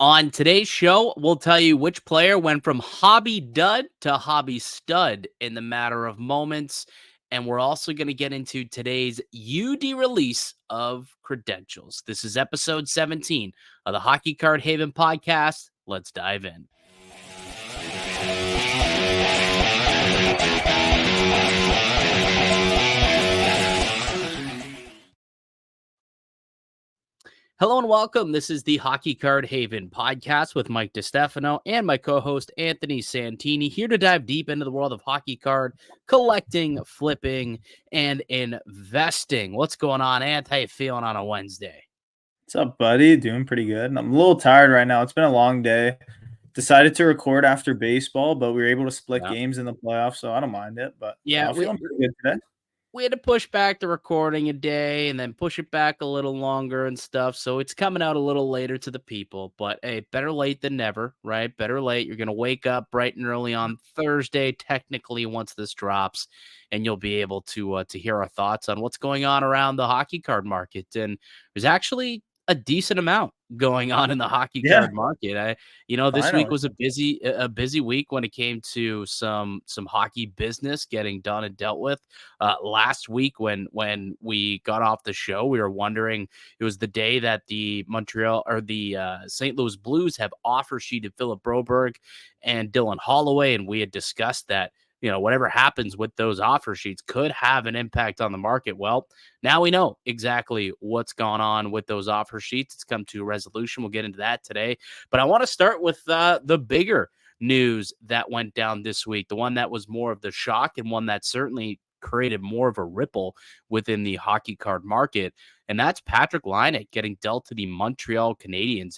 On today's show, we'll tell you which player went from hobby dud to hobby stud in the matter of moments. And we're also going to get into today's UD release of credentials. This is episode 17 of the Hockey Card Haven podcast. Let's dive in. Hello and welcome. This is the Hockey Card Haven podcast with Mike Distefano and my co-host Anthony Santini, here to dive deep into the world of hockey card collecting, flipping, and investing. What's going on, Ant? How you feeling on a Wednesday? What's up, buddy? Doing pretty good. I'm a little tired right now. It's been a long day. Decided to record after baseball, but we were able to split games in the playoffs, so I don't mind it. But I'm feeling pretty good today. We had to push back the recording a day and then push it back a little longer and stuff. So it's coming out a little later to the people, but hey, better late than never, right? Better late. You're going to wake up bright and early on Thursday, technically, once this drops, and you'll be able to hear our thoughts on what's going on around the hockey card market. And there's actually a decent amount going on in the hockey card market. This week was a busy week when it came to some hockey business getting done and dealt with. Last week when we got off the show, we were wondering, it was the day that the Montreal or the St. Louis Blues have offer sheeted Philip Broberg and Dylan Holloway, and we had discussed that whatever happens with those offer sheets could have an impact on the market. Well, now we know exactly what's gone on with those offer sheets. It's come to a resolution. We'll get into that today. But I want to start with the bigger news that went down this week, the one that was more of the shock and one that certainly created more of a ripple within the hockey card market. And that's Patrik Laine getting dealt to the Montreal Canadiens.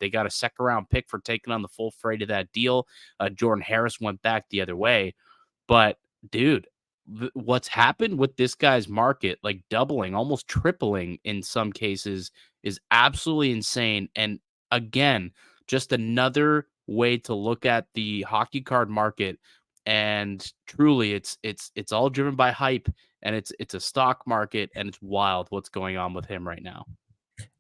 They got a second round pick for taking on the full freight of that deal. Jordan Harris went back the other way. But dude, what's happened with this guy's market, like doubling, almost tripling in some cases, is absolutely insane. And again, just another way to look at the hockey card market. And truly, it's all driven by hype, and it's a stock market, and it's wild what's going on with him right now.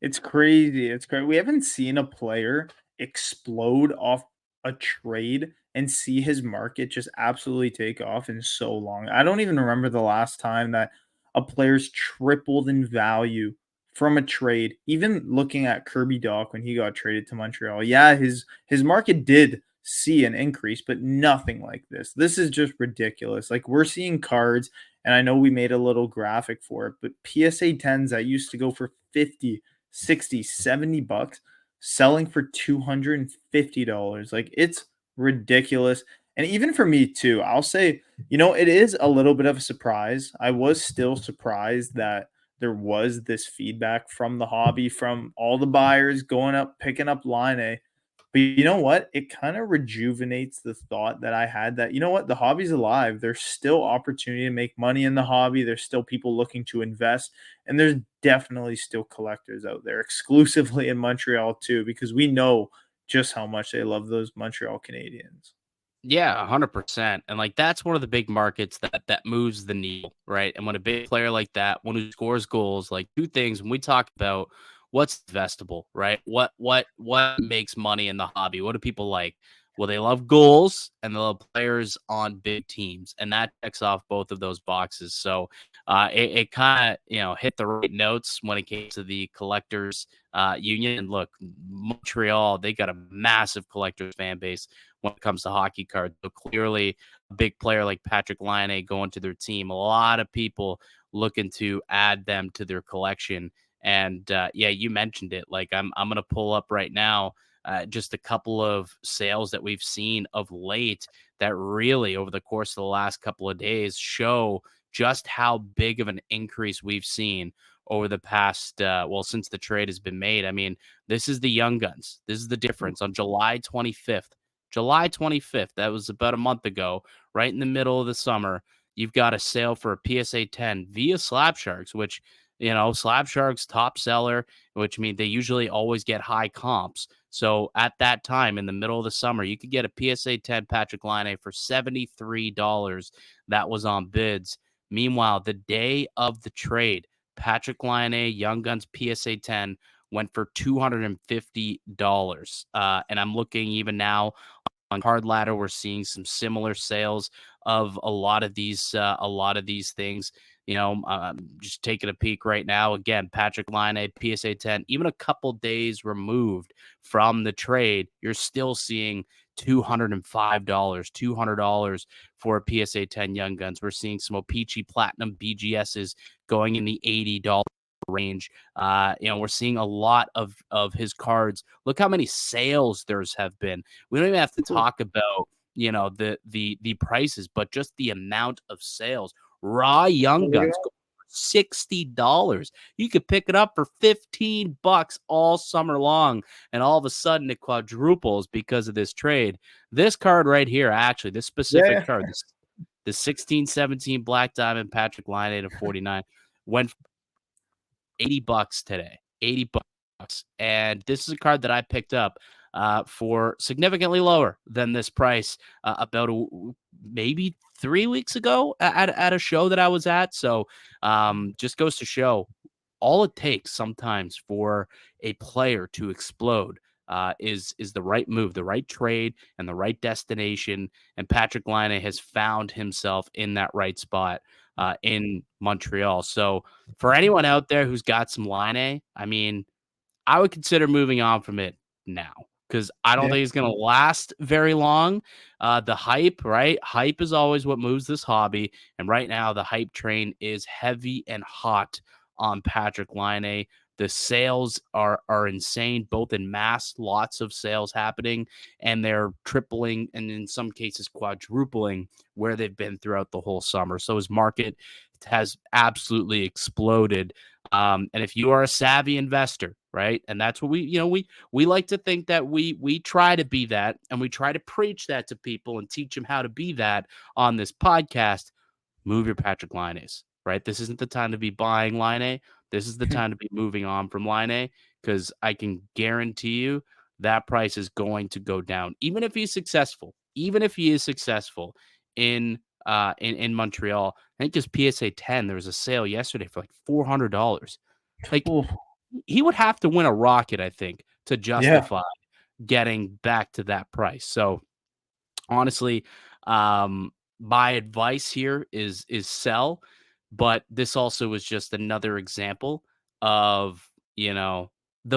It's crazy. It's crazy. We haven't seen a player explode off a trade and see his market just absolutely take off in so long. I don't even remember the last time that a player's tripled in value from a trade. Even looking at Kirby Dach when he got traded to Montreal. Yeah, his market did see an increase, but nothing like this. This is just ridiculous. Like, we're seeing cards, and I know we made a little graphic for it, but PSA 10s that used to go for 50, 60, 70 bucks selling for $250. Like, it's ridiculous. And even for me too, I'll say, it is a little bit of a surprise. I was still surprised that there was this feedback from the hobby, from all the buyers going up, picking up Laine. But you know what? It kind of rejuvenates the thought that I had that, the hobby's alive. There's still opportunity to make money in the hobby. There's still people looking to invest. And there's definitely still collectors out there, exclusively in Montreal too, because we know just how much they love those Montreal Canadiens. Yeah, 100%. And like, that's one of the big markets that moves the needle, right? And when a big player like that, one who scores goals, like, two things when we talk about what's investable, right? What makes money in the hobby? What do people like? Well, they love goals and they love players on big teams, and that checks off both of those boxes. So it kind of hit the right notes when it came to the collectors union. And look, Montreal, they got a massive collectors fan base when it comes to hockey cards. So clearly, a big player like Patrik Laine going to their team, a lot of people looking to add them to their collection. And yeah, you mentioned it. Like, I'm gonna pull up right now just a couple of sales that we've seen of late that really, over the course of the last couple of days, show just how big of an increase we've seen over the past, since the trade has been made. I mean, this is the young guns. This is the difference. On July 25th, that was about a month ago, right in the middle of the summer, you've got a sale for a PSA 10 via Slab Sharks, which, Slab Sharks top seller, which means they usually always get high comps. So at that time, in the middle of the summer, you could get a PSA 10 Patrik Laine for $73. That was on bids. Meanwhile, the day of the trade, Patrik Laine Young Guns PSA 10 went for $250. And I'm looking even now on Card Ladder, we're seeing some similar sales of a lot of these things. Just taking a peek right now. Again, Patrik Laine, PSA 10, even a couple days removed from the trade, you're still seeing $205, $200 for a PSA 10 Young Guns. We're seeing some O-Pee-Chee Platinum BGSs going in the $80 range. We're seeing a lot of his cards. Look how many sales there's have been. We don't even have to talk about the prices, but just the amount of sales. Raw Young Guns go for $60. You could pick it up for $15 all summer long, and all of a sudden it quadruples because of this trade. This card right here, actually, this specific card, the 16-17 Black Diamond Patrik Laine to 49 went $80 today. $80. And this is a card that I picked up for significantly lower than this price about maybe 3 weeks ago at a show that I was at. So just goes to show all it takes sometimes for a player to explode is the right move, the right trade, and the right destination. And Patrik Laine has found himself in that right spot in Montreal. So for anyone out there who's got some Laine, I mean, I would consider moving on from it now because I don't think it's going to last very long. The hype, right? Hype is always what moves this hobby. And right now, the hype train is heavy and hot on Patrik Laine. The sales are insane, both in mass, lots of sales happening, and they're tripling and in some cases quadrupling where they've been throughout the whole summer. So his market has absolutely exploded. And if you are a savvy investor, right, and that's what we like to think that we try to be that, and we try to preach that to people and teach them how to be that on this podcast. Move your Patrik Laines, right? This isn't the time to be buying Laine. This is the time to be moving on from Laine because I can guarantee you that price is going to go down, even if he's successful. Even if he is successful in Montreal. I think just PSA 10, there was a sale yesterday for like $400. Like he would have to win a rocket, I think, to justify getting back to that price. So honestly, my advice here is sell, but this also was just another example of, the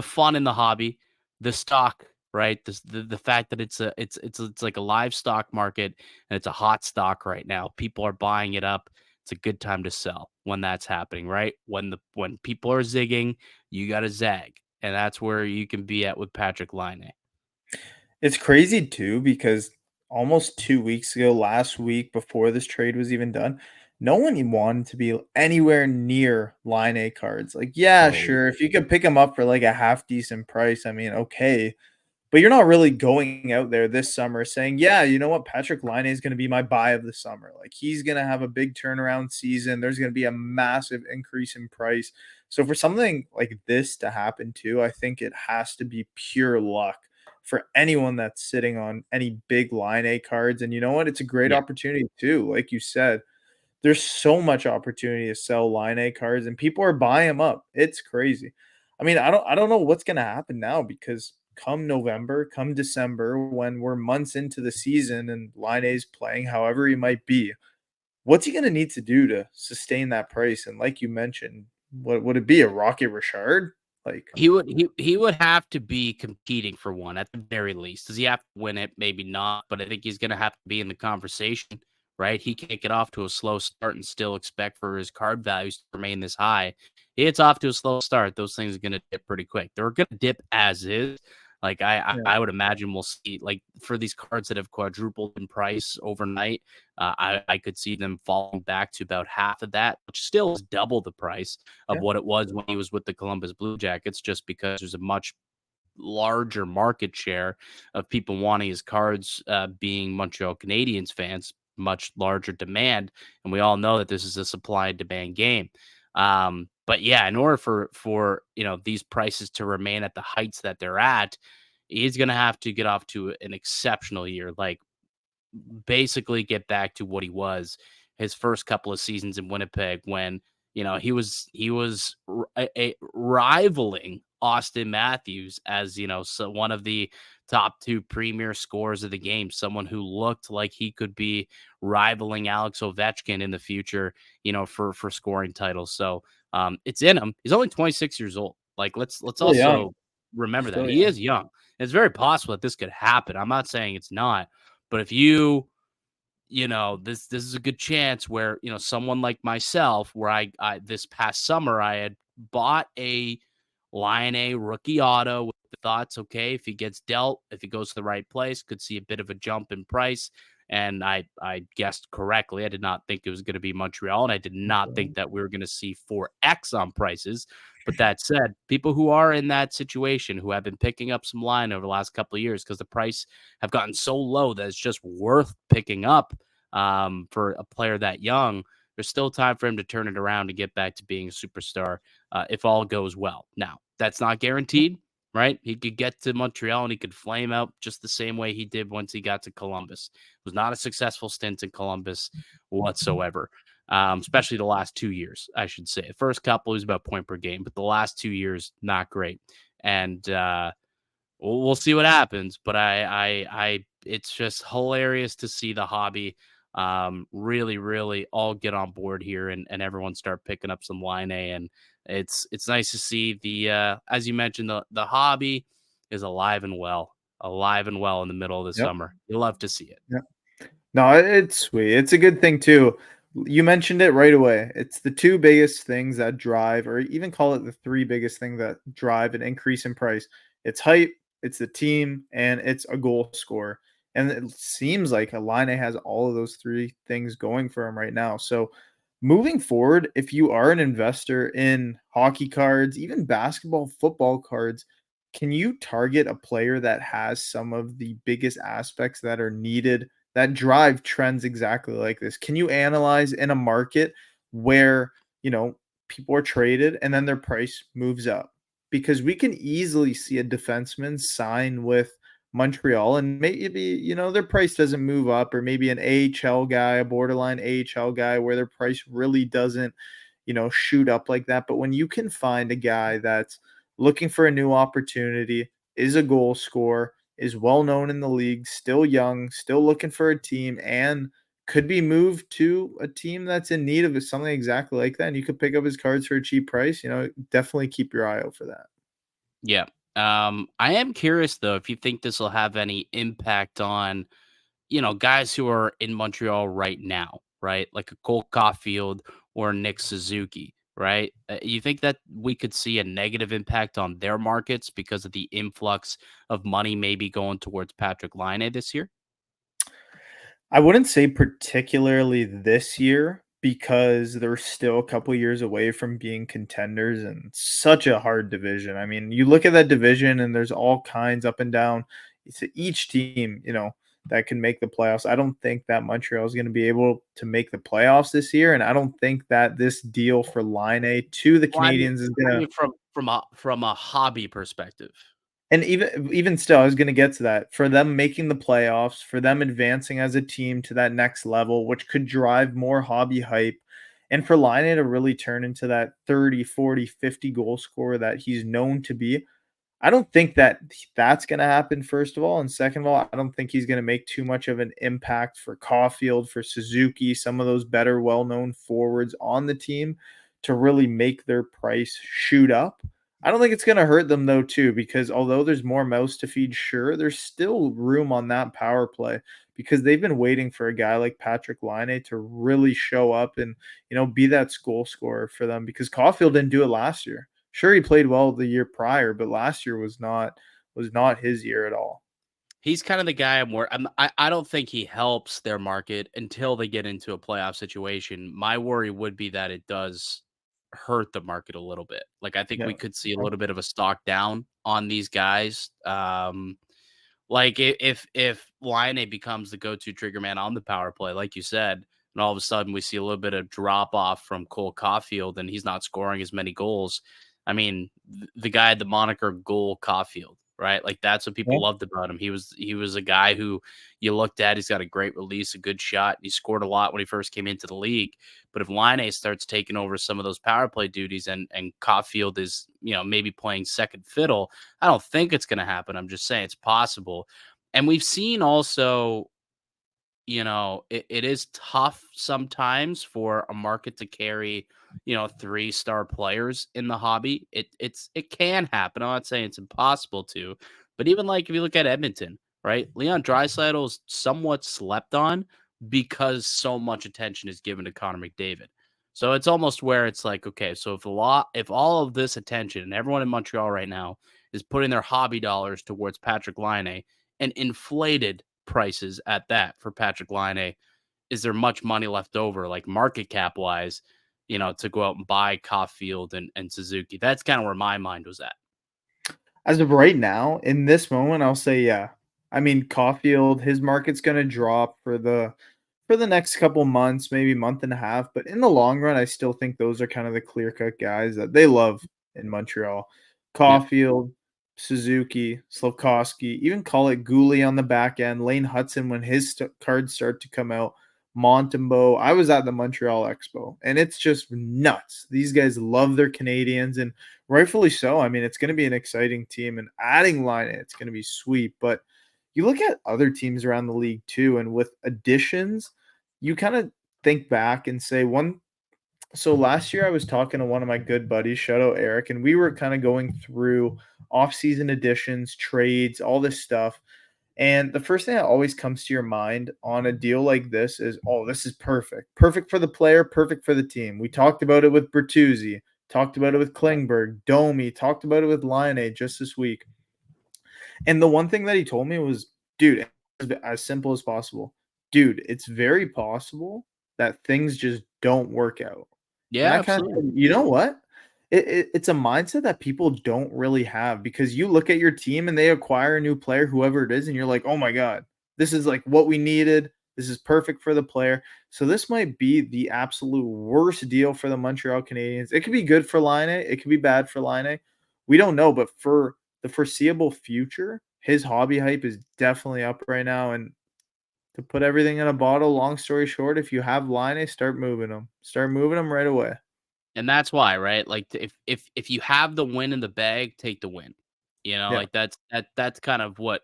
fun in the hobby, the stock, right? The fact that it's like a live stock market and it's a hot stock right now. People are buying it up. It's a good time to sell when that's happening, right? When people are zigging, you got to zag. And that's where you can be at with Patrik Laine. It's crazy too because almost 2 weeks ago, last week before this trade was even done, no one even wanted to be anywhere near Line A cards. Like, yeah, Oh, sure, if you could pick them up for like a half decent price, I mean, okay. But you're not really going out there this summer saying, yeah, you know what, Patrik Laine is going to be my buy of the summer. Like he's going to have a big turnaround season. There's going to be a massive increase in price. So for something like this to happen too, I think it has to be pure luck for anyone that's sitting on any big line A cards. And you know what? It's a great yeah. opportunity too. Like you said, there's so much opportunity to sell line A cards and people are buying them up. It's crazy. I mean, I don't know what's going to happen now because come November, come December, when we're months into the season and line A's playing however he might be, what's he going to need to do to sustain that price? And like you mentioned, what would it be? A Rocket Richard? Like, He would have to be competing for one at the very least. Does he have to win it? Maybe not, but I think he's going to have to be in the conversation, right? He can't get off to a slow start and still expect for his card values to remain this high. It's off to a slow start. Those things are going to dip pretty quick. They're going to dip as is. Like yeah, I would imagine we'll see like for these cards that have quadrupled in price overnight, I could see them falling back to about half of that, which still is double the price of yeah, what it was when he was with the Columbus Blue Jackets, just because there's a much larger market share of people wanting his cards, being Montreal Canadiens fans, much larger demand. And we all know that this is a supply and demand game. But yeah, in order for these prices to remain at the heights that they're at, he's going to have to get off to an exceptional year, like basically get back to what he was his first couple of seasons in Winnipeg when he was rivaling Austin Matthews as, so one of the top two premier scorers of the game, someone who looked like he could be rivaling Alex Ovechkin in the future, for scoring titles. So it's in him. He's only 26 years old. Like let's Still young. also remember that Still he young. is young. It's very possible that this could happen. I'm not saying it's not, but if this is a good chance where, someone like myself, where I this past summer, I had bought a Laine rookie auto with the thoughts, okay, if he gets dealt, if he goes to the right place, could see a bit of a jump in price. And I guessed correctly. I did not think it was going to be Montreal, and I did not think that we were going to see 4x on prices. But that said, people who are in that situation, who have been picking up some line over the last couple of years because the price have gotten so low that it's just worth picking up for a player that young, there's still time for him to turn it around and get back to being a superstar if all goes well. Now, that's not guaranteed, right? He could get to Montreal and he could flame out just the same way he did once he got to Columbus. It was not a successful stint in Columbus whatsoever, especially the last 2 years, I should say. The first couple, he was about point per game, but the last 2 years, not great. And we'll see what happens, but it's just hilarious to see the hobby really, really all get on board here and everyone start picking up some Line A. And it's nice to see as you mentioned, the hobby is alive and well in the middle of the Yep. summer. You love to see it. Yep. No, it's sweet. It's a good thing too. You mentioned it right away. It's the two biggest things that drive, or even call it the three biggest things that drive an increase in price. It's hype, it's the team, and it's a goal scorer. And it seems like Alina has all of those three things going for him right now. So moving forward, if you are an investor in hockey cards, even basketball, football cards, can you target a player that has some of the biggest aspects that are needed that drive trends exactly like this? Can you analyze in a market where, people are traded and then their price moves up? Because we can easily see a defenseman sign with Montreal and maybe, their price doesn't move up, or maybe an AHL guy, a borderline AHL guy where their price really doesn't, shoot up like that. But when you can find a guy that's looking for a new opportunity, is a goal scorer, is well known in the league, still young, still looking for a team, and could be moved to a team that's in need of something exactly like that. And you could pick up his cards for a cheap price. Definitely keep your eye out for that. Yeah. I am curious though if you think this will have any impact on guys who are in Montreal right now, right? Like a Cole Caulfield or Nick Suzuki, right? You think that we could see a negative impact on their markets because of the influx of money maybe going towards Patrik Laine this year? I wouldn't say particularly this year because they're still a couple years away from being contenders and such a hard division. I mean, you look at that division and there's all kinds up and down. It's each team, that can make the playoffs. I don't think that Montreal is going to be able to make the playoffs this year, and I don't think that this deal for Line A to the Well, Canadians is I going to. mean from a hobby perspective. And even still, I was gonna get to that. For them making the playoffs, for them advancing as a team to that next level, which could drive more hobby hype, and for Laine to really turn into that 30, 40, 50 goal scorer that he's known to be, I don't think that that's going to happen, first of all. And second of all, I don't think he's going to make too much of an impact for Caulfield, for Suzuki, some of those better, well known forwards on the team to really make their price shoot up. I don't think it's going to hurt them, though, too, because although there's more mouths to feed, sure, there's still room on that power play because they've been waiting for a guy like Patrik Laine to really show up and, be that goal scorer for them because Caulfield didn't do it last year. Sure, he played well the year prior, but last year was not his year at all. He's kind of the guy I don't think he helps their market until they get into a playoff situation. My worry would be that it does hurt the market a little bit. Like I think we Yeah. could see a little bit of a stock down on these guys. Like if Line becomes the go-to trigger man on the power play, like you said, and all of a sudden we see a little bit of drop off from Cole Caulfield and he's not scoring as many goals. I mean, the guy had the moniker Goal Caulfield, right? Like that's what people Yeah. loved about him. He was a guy who you looked at, he's got a great release, a good shot. He scored a lot when he first came into the league. But if Line starts taking over some of those power play duties and Caulfield is maybe playing second fiddle. I don't think it's going to happen. I'm just saying it's possible. And we've seen also, it is tough sometimes for a market to carry, 3-star players in the hobby. It can happen. I'm not saying it's impossible to, but even like if you look at Edmonton, right? Leon Draisaitl is somewhat slept on because so much attention is given to Connor McDavid. So it's almost where it's like, okay, so if all of this attention and everyone in Montreal right now is putting their hobby dollars towards Patrik Laine and inflated prices at that for Patrik Laine, is there much money left over, like market cap wise, to go out and buy Caulfield and Suzuki? That's kind of where my mind was at. As of right now, in this moment, I'll say yeah. I mean, Caulfield, his market's gonna drop for the next couple months, maybe month and a half. But in the long run, I still think those are kind of the clear cut guys that they love in Montreal. Yeah. Caulfield, Suzuki, Slavkovsky, even call it Gooley on the back end, Lane Hudson when his cards start to come out, Montembeau. I was at the Montreal Expo and it's just nuts. These guys love their Canadians and rightfully so. I mean, it's going to be an exciting team and adding line, it's going to be sweet. But you look at other teams around the league too, and with additions, you kind of think back and say one. So last year I was talking to one of my good buddies, shout out Eric, and we were kind of going through off-season additions, trades, all this stuff. And the first thing that always comes to your mind on a deal like this is, oh, this is perfect. Perfect for the player, perfect for the team. We talked about it with Bertuzzi, talked about it with Klingberg, Domi, talked about it with Laine just this week. And the one thing that he told me was, dude, as simple as possible, dude, it's very possible that things just don't work out. And Yeah, I kind of absolutely. said, you know what? It's a mindset that people don't really have because you look at your team and they acquire a new player, whoever it is, and you're like, oh my God, this is like what we needed. This is perfect for the player. So this might be the absolute worst deal for the Montreal Canadiens. It could be good for Laine. It could be bad for Laine. We don't know, but for the foreseeable future, his hobby hype is definitely up right now. And to put everything in a bottle, long story short, if you have Laine, start moving them. Start moving them right away. And that's why, right? Like if you have the win in the bag, take the win. Yeah. Like that's kind of what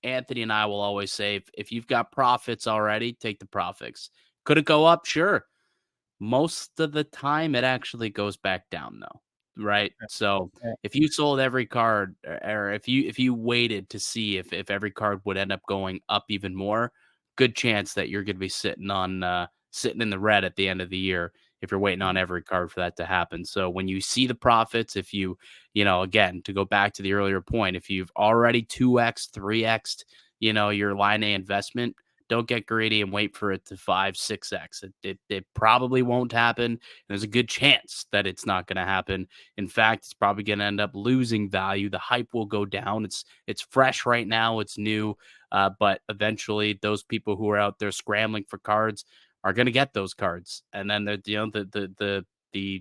Anthony and I will always say. If you've got profits already, take the profits. Could it go up? Sure. Most of the time, it actually goes back down, though, right? So Yeah. if you sold every card, or if you waited to see if every card would end up going up even more, good chance that you're going to be sitting in the red at the end of the year if you're waiting on every card for that to happen. So when you see the profits, if again, to go back to the earlier point, if you've already 2x, 3x, your line A investment, don't get greedy and wait for it to 5, 6x. It probably won't happen. There's a good chance that it's not going to happen. In fact, it's probably going to end up losing value. The hype will go down. It's fresh right now. It's new, but eventually, those people who are out there scrambling for cards are going to get those cards, and then the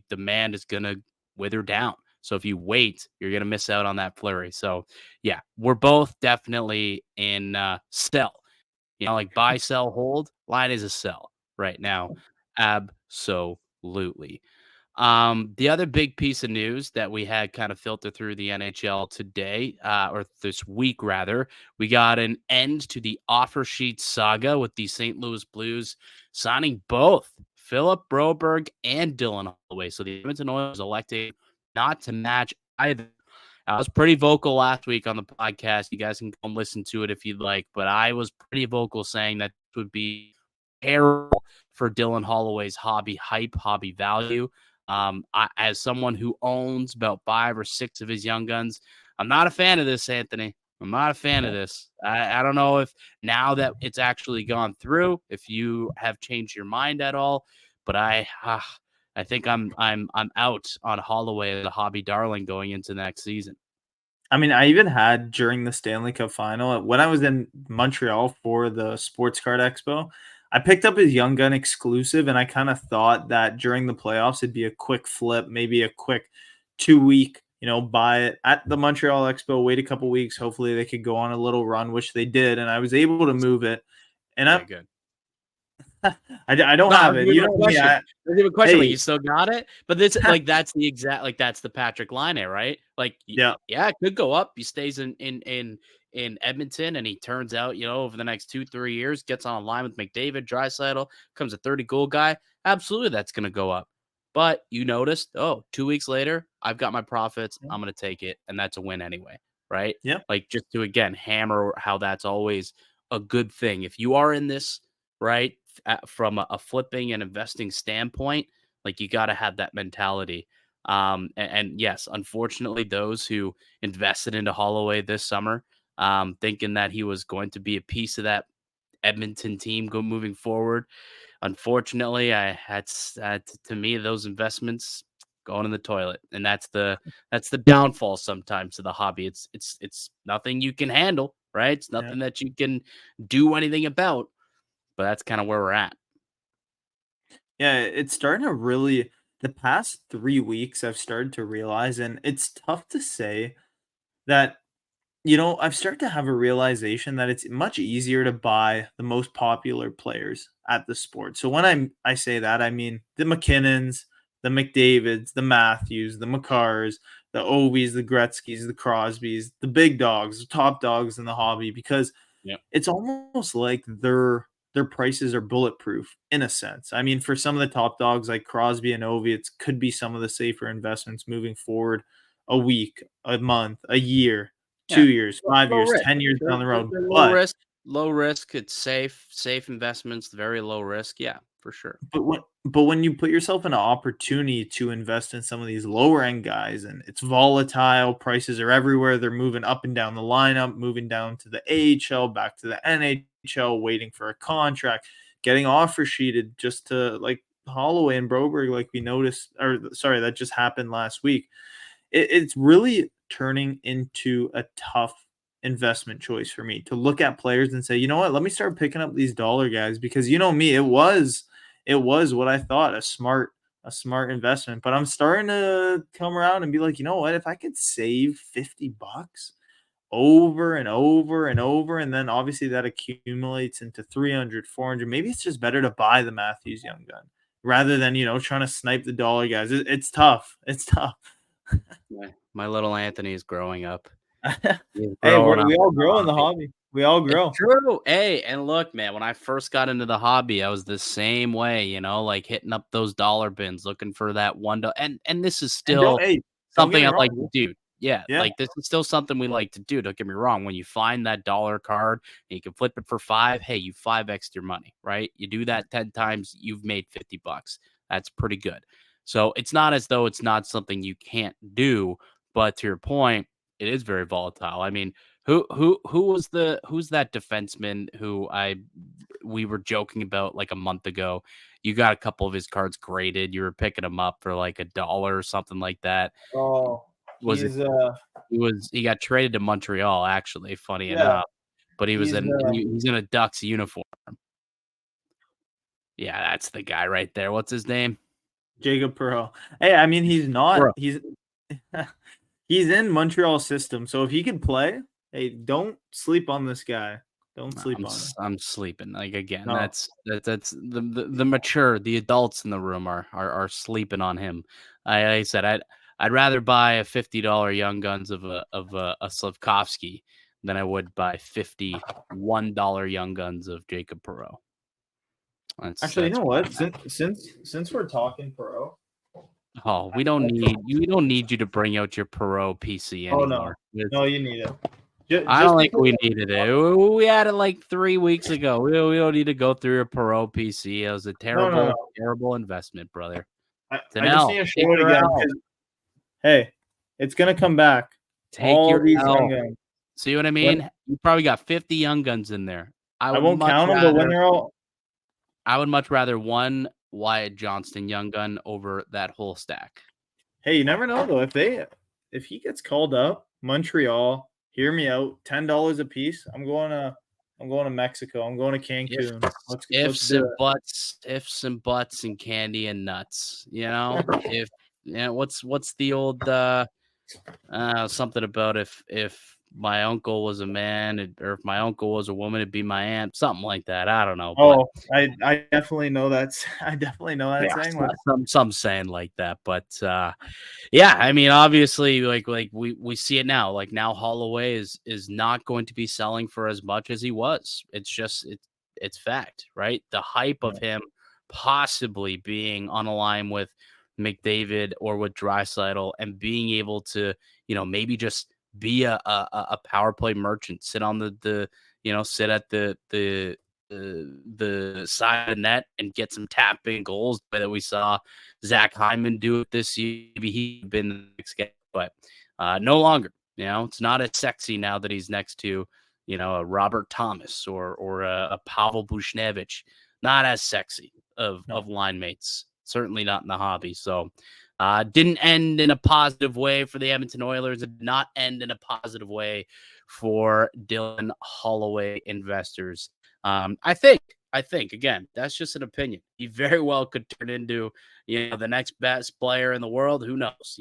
demand is going to wither down. So if you wait, you're going to miss out on that flurry. So yeah, we're both definitely in sell. Like buy, sell, hold. Line is a sell right now. Absolutely. The other big piece of news that we had kind of filter through the NHL today, or this week rather, we got an end to the offer sheet saga with the St. Louis Blues signing both Philip Broberg and Dylan Holloway. So the Edmonton Oilers elected not to match either. I was pretty vocal last week on the podcast. You guys can come listen to it if you'd like, but I was pretty vocal saying that this would be terrible for Dylan Holloway's hobby hype, hobby value. As someone who owns about 5 or 6 of his young guns, I'm not a fan of this, Anthony. I'm not a fan of this. I don't know if now that it's actually gone through, if you have changed your mind at all, but I think I'm out on Holloway as a hobby darling going into next season. I mean, I even had during the Stanley Cup final when I was in Montreal for the Sports Card Expo, I picked up his Young Gun exclusive, and I kind of thought that during the playoffs it'd be a quick flip, maybe a quick 2 week, buy it at the Montreal Expo, wait a couple weeks, hopefully they could go on a little run, which they did, and I was able to move it. And Okay, I'm good. I don't No, have there's it. even You a know me. question. There's even a question, like, Hey, you still got it? But this like, that's the exact like, that's the Patrik Laine, right? Like, yeah, yeah, it could go up. He stays in Edmonton, and he turns out, over the next 2, 3 years, gets on a line with McDavid, Draisaitl, becomes a 30-goal guy. Absolutely, that's gonna go up. But you noticed, 2 weeks later, I've got my profits, yeah, I'm gonna take it, and that's a win anyway, right? yeah, Like, just to, again, hammer how that's always a good thing. If you are in this, right, from a flipping and investing standpoint, like, you got to have that mentality. And yes, unfortunately, those who invested into Holloway this summer, thinking that he was going to be a piece of that Edmonton team moving forward, unfortunately, I had to me those investments going in the toilet, and that's the downfall sometimes to the hobby. It's nothing you can handle, right? It's yeah. nothing that you can do anything about, but that's kind of where we're at. Yeah, it's starting to really the past 3 weeks, I've started to realize, and it's tough to say that, I've started to have a realization that it's much easier to buy the most popular players at the sport. So when I say that, I mean the McKinnons, the McDavids, the Matthews, the McCarrs, the Ovies, the Gretzkys, the Crosbys, the big dogs, the top dogs in the hobby, because Yep. it's almost like their prices are bulletproof in a sense. I mean, for some of the top dogs like Crosby and Ovi, it could be some of the safer investments moving forward a week, a month, a year, Yeah. 2 years, Low 5 low years, risk. 10 years They're down the they're road. they're But low risk, it's safe investments, very low risk. Yeah, for sure. but when you put yourself in an opportunity to invest in some of these lower end guys and it's volatile, prices are everywhere, they're moving up and down the lineup, moving down to the AHL, back to the NHL, waiting for a contract, getting offer sheeted just to like Holloway and Broberg, like we noticed, or sorry, that just happened last week. It's really turning into a tough investment choice for me to look at players and say, you know what, let me start picking up these dollar guys because you know me, it was what I thought a smart investment. But I'm starting to come around and be like, you know what, if I could save $50 over and over and over, and then obviously that accumulates into 300, 400, maybe it's just better to buy the Matthews Young Gun rather than trying to snipe the dollar guys. It's tough. It's tough. My little Anthony is growing up. He's Hey, growing up we all in the grow in the hobby. hobby. We all It's grow. true. Hey, and look, man, when I first got into the hobby, I was the same way, like hitting up those dollar bins looking for that $1. And this is And don't still hey, don't get something me I like wrong. to do. Yeah, Yeah, like this is still something we like to do. Don't get me wrong. When you find that dollar card and you can flip it for 5, hey, you 5x your money, right? You do that 10 times, you've made $50. That's pretty good. So it's not as though it's not something you can't do, but to your point, it is very volatile. I mean, who's that defenseman who I we were joking about like a month ago? You got a couple of his cards graded. You were picking them up for like $1 or something like that. oh, Was it? he's, He got traded to Montreal, actually, funny yeah, enough, but he's, he's in a Ducks uniform. Yeah, that's the guy right there. What's his name? Jacob Perreault. Hey, I mean, he's not Bro. he's in Montreal system, so if he could play, hey, don't sleep on this guy. Don't No, sleep on him. I'm sleeping. Like again, No. that's the mature, the adults in the room are sleeping on him. I said I'd rather buy a $50 Young Guns of a Slavkovsky than I would buy $51 Young Guns of Jacob Perreault. Actually, you That's know where what? I'm at. Since we're talking Perreault, Oh, we don't need you to bring out your Perot PC oh, no. anymore. No, you need it. I Just don't think because we needed it. We had it like 3 weeks ago. We don't need to go through your Perot PC. It was a no, no, no. terrible investment, brother. I It's an I just need L. to Take show it your again L. because hey, it's gonna come back. Take All your these young L. guns. See what I When mean? You probably got 50 Young Guns in there. I won't count them, but when they're all I would much rather one Wyatt Johnston Young Gun over that whole stack. hey, you never know though. If he gets called up, Montreal, hear me out, $10 a piece. I'm going to Mexico. I'm going to If Cancun. Let's do it. ifs and buts and candy and nuts, If what's the old something about if my uncle was a man, or if my uncle was a woman, it'd be my aunt, something like that. I don't know, but Oh, I definitely know that's I definitely know that yeah, saying. Like, some saying like that. But yeah, I mean, obviously, like we see it now. Like now, Holloway is not going to be selling for as much as he was. It's fact, right? The hype of yeah, him possibly being on a line with McDavid or with Draisaitl and being able to, maybe just be a power play merchant, sit on sit at the side of the net and get some tap in goals the way that we saw Zach Hyman do it this year. Maybe he'd been the next guy, but no longer. It's not as sexy now that he's next to, a Robert Thomas or a Pavel Bushnevich. Not as sexy of no, line mates. Certainly not in the hobby. So didn't end in a positive way for the Edmonton Oilers. It did not end in a positive way for Dylan Holloway investors. I think again, that's just an opinion. He very well could turn into, the next best player in the world. Who knows?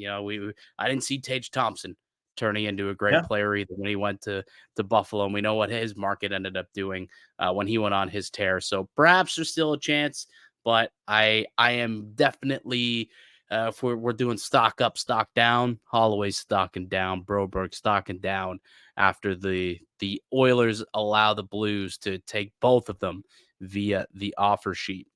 I didn't see Tage Thompson turning into a great yeah, player either when he went to Buffalo, and we know what his market ended up doing when he went on his tear. So perhaps there's still a chance, but I am definitely. If we're doing stock up, stock down, Holloway's stocking down, Broberg stocking down after the Oilers allow the Blues to take both of them via the offer sheet.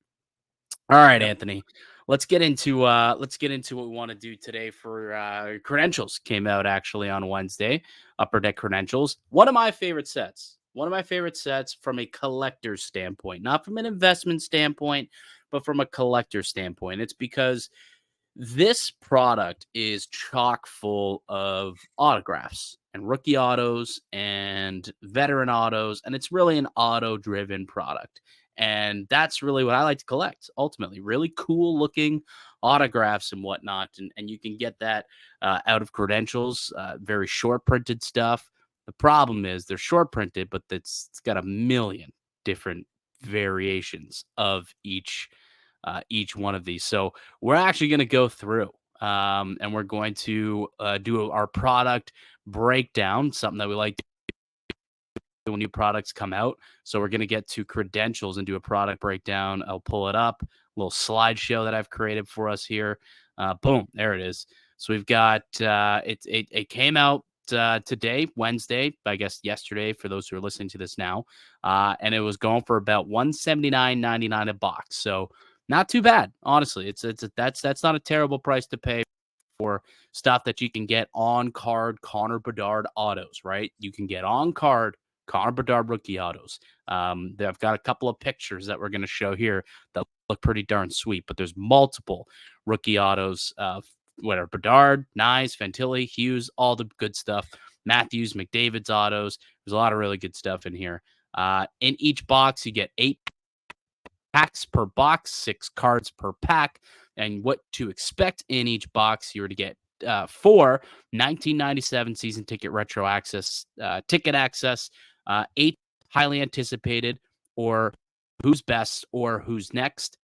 All right, yeah, Anthony. Let's get into what we want to do today for credentials came out actually on Wednesday. Upper Deck credentials. One of my favorite sets. One of my favorite sets from a collector's standpoint, not from an investment standpoint, but from a collector standpoint. It's because this product is chock full of autographs and rookie autos and veteran autos, and it's really an auto driven product. And that's really what I like to collect ultimately. Really cool looking autographs and whatnot. And you can get that out of credentials, very short printed stuff. The problem is they're short printed, but it's got a million different variations of each one of these. So we're actually going to go through and we're going to do our product breakdown, something that we like to do when new products come out. So we're going to get to credentials and do a product breakdown. I'll pull it up, a little slideshow that I've created for us here. Boom, there it is. So we've got it came out today, Wednesday, I guess yesterday for those who are listening to this now, and it was going for about $179.99 a box. So not too bad, honestly. That's not a terrible price to pay for stuff that you can get on card Connor Bedard autos, right? You can get on card Connor Bedard rookie autos. They've got a couple of pictures that we're going to show here that look pretty darn sweet, but there's multiple rookie autos. Whatever Bedard, Nyes, Fantilli, Hughes, all the good stuff. Matthews, McDavid's autos. There's a lot of really good stuff in here. In each box, you get 8 packs per box, 6 cards per pack, and what to expect in each box. You're to get 4 1997 season ticket retro access, ticket access, 8 highly anticipated or who's best or who's next,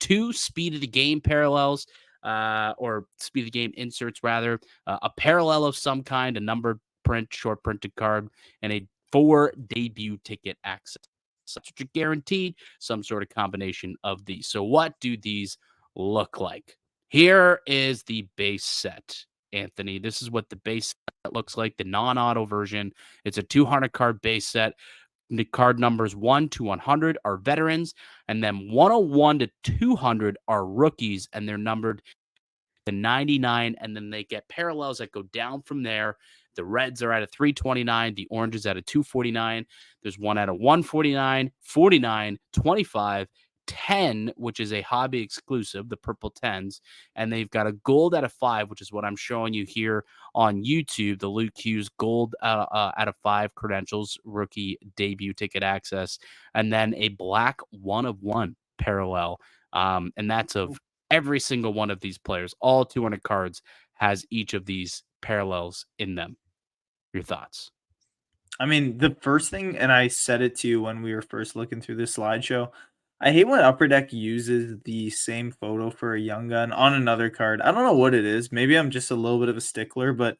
2 speed of the game parallels, or speed of the game inserts rather, a parallel of some kind, a numbered print, short printed card, and a 4 debut ticket access. Such a guaranteed, some sort of combination of these. So, what do these look like? Here is the base set, Anthony. This is what the base set looks like, the non auto version. It's a 200 card base set. The card numbers 1 to 100 are veterans, and then 101 to 200 are rookies, and they're numbered to 99, and then they get parallels that go down from there. The reds are at a 329, the oranges at a 249. There's one at a 149, 49, 25, 10, which is a hobby exclusive, the purple 10s, and they've got a gold at a 5, which is what I'm showing you here on YouTube, the Luke Hughes gold out of 5 credentials, rookie debut ticket access, and then a black 1 of 1 parallel. And that's of every single one of these players. All 200 cards has each of these parallels in them. Your thoughts? I mean, the first thing, and I said it to you when we were first looking through this slideshow, I hate when Upper Deck uses the same photo for a young gun on another card. I don't know what it is. Maybe I'm just a little bit of a stickler, but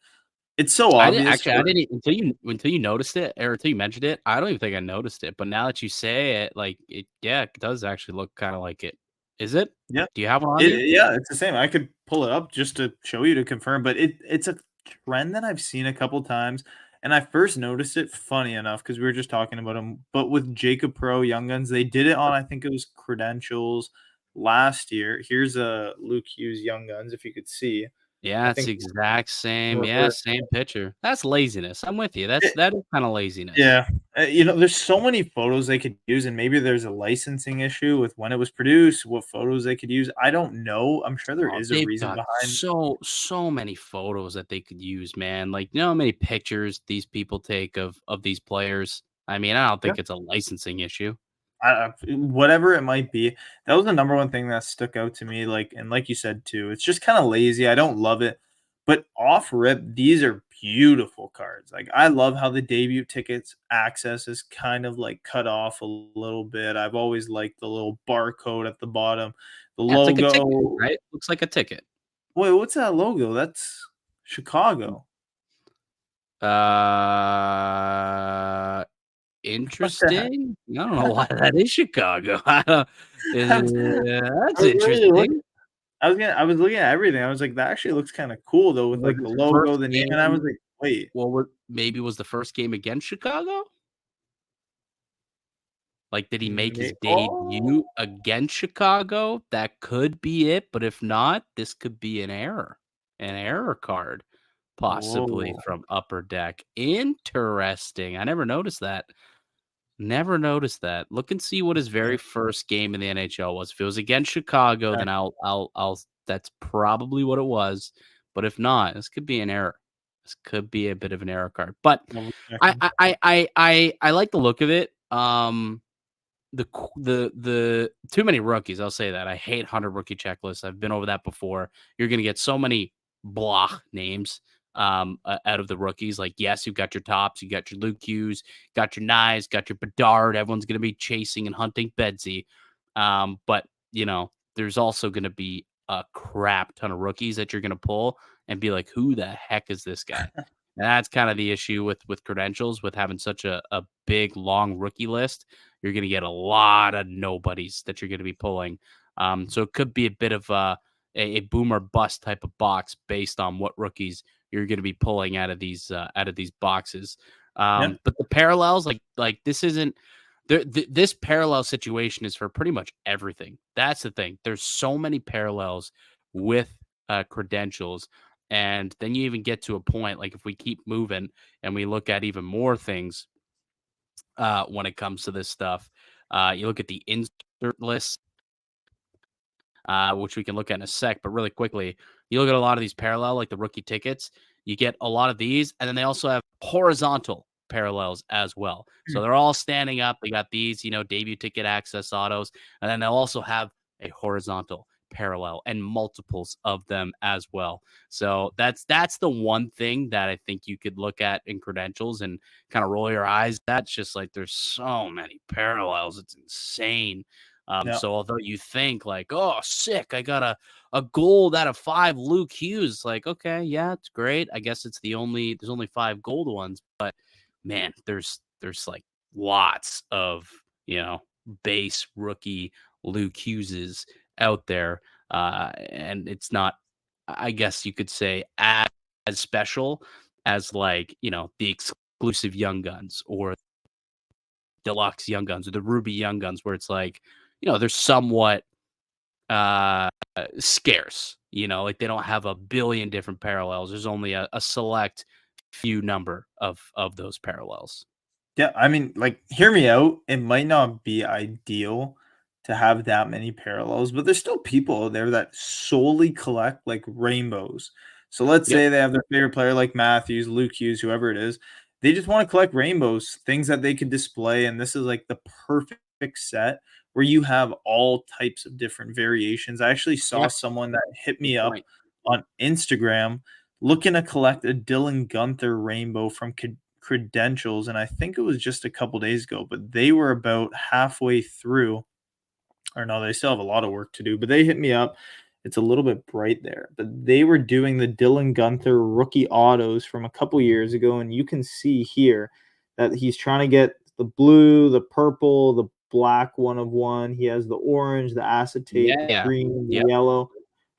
It's so I didn't obvious actually, I for didn't e until you noticed it or until you mentioned it, I don't even think I noticed it, but now that you say it, like, it does actually look kinda like it. Is it? yeah. Do you have one on you? Yeah, it's the same. I could pull it up just to show you to confirm, but it's a trend that I've seen a couple times, and I first noticed it, funny enough, because we were just talking about them. But with Jacob Pro Young Guns, they did it on, I think it was Credentials last year. Here's a Luke Hughes Young Guns, if you could see. Yeah, I it's think the exact same, yeah, reverse. same picture. That's laziness, I'm with you, It, that is kinda laziness. yeah, there's so many photos they could use, and maybe there's a licensing issue with when it was produced, what photos they could use. I don't know. I'm sure there Oh, is a they've reason got behind. so many photos that they could use, man. Like, you know how many pictures these people take of these players? I mean, I don't Yeah. think it's a licensing issue. Whatever it might be, that was the number one thing that stuck out to me, like and like you said too, it's just kinda lazy, I don't love it, but off rip, these are beautiful cards, like, I love how the debut tickets access is kind of, like, cut off a little bit. I've always liked the little barcode at the bottom, the Yeah, it's like a ticket, logo. right? Looks like a ticket. Wait, what's that logo? That's Chicago. Uh, What the heck? interesting. I don't know why that is Chicago. I don't I was that's I was really interesting. I was looking at everything, I was like, "That actually looks kinda cool, though, with, Was like, the his logo, first the name," and I was game like, "Wait, well, what maybe was the first game against Chicago? Like, did he make his oh, debut against Chicago? That could be it, but if not, this could be an error card, possibly whoa, from Upper Deck. Interesting. I never noticed that. Never noticed that. Look and see what his yeah, very first game in the NHL was. If it was against Chicago, okay, then I'll that's probably what it was. But if not, this could be an error. This could be a bit of an error card. But double I checking. I I I like the look of it. The too many rookies, I'll say that. I hate 100 rookie checklists. I've been over that before. You're gonna get so many blah names, out of the rookies. Like, yes, you've got your tops, you got your Luke Hughes, got your Knives, got your Bedard. Everyone's gonna be chasing and hunting Bedsy. But, there's also gonna be a crap ton of rookies that you're gonna pull and be like, "Who the heck is this guy?" And that's kinda the issue with credentials, with having such a big, long rookie list. You're going to get a lot of nobodies that you're going to be pulling. So it could be a bit of a boomer bust type of box based on what rookies you're going to be pulling out of these boxes. Yeah, But the parallels, like this isn't this parallel situation is for pretty much everything. That's the thing. There's so many parallels with credentials. And then you even get to a point, like if we keep moving and we look at even more things when it comes to this stuff. You look at the insert list, which we can look at in a sec, but really quickly, you look at a lot of these parallel, like the rookie tickets, you get a lot of these, and then they also have horizontal parallels as well. So mm, they're all standing up. They got these, debut ticket access autos, and then they'll also have a horizontal parallel and multiples of them as well. So that's the one thing that I think you could look at in credentials and kind of roll your eyes at. It's just like there's so many parallels. It's insane. yeah, So although you think like, oh, sick, I got a gold out of 5 Luke Hughes, like, okay, yeah, it's great. I guess there's only 5 gold ones, but man, there's like lots of, base rookie Luke Hugheses out there. And it's not, I guess you could say, as special as like, the exclusive Young Guns or deluxe Young Guns or the Ruby Young Guns, where it's like, they're somewhat uh scarce, like they don't have a billion different parallels. There's only a select few number of those parallels. yeah, I mean, like, hear me out, it might not be ideal to have that many parallels, but there's still people out there that solely collect, like, rainbows. So let's Yep. say they have their favorite player like Matthews, Luke Hughes, whoever it is, they just wanna collect rainbows, things that they can display, and this is, like, the perfect set where you have all types of different variations. I actually saw Yeah, someone that hit good me up point. on Instagram looking to collect a Dylan Gunther rainbow from Credentials, and I think it was just a couple days ago, but they were about halfway through, or no, they still have a lot of work to do, but they hit me up it's a little bit bright there. But they were doing the Dylan Gunther rookie autos from a couple years ago, and you can see here that he's trying to get the blue, the purple, the black one of one. He has the orange, the acetate, the Yeah. green, the Yep. yellow,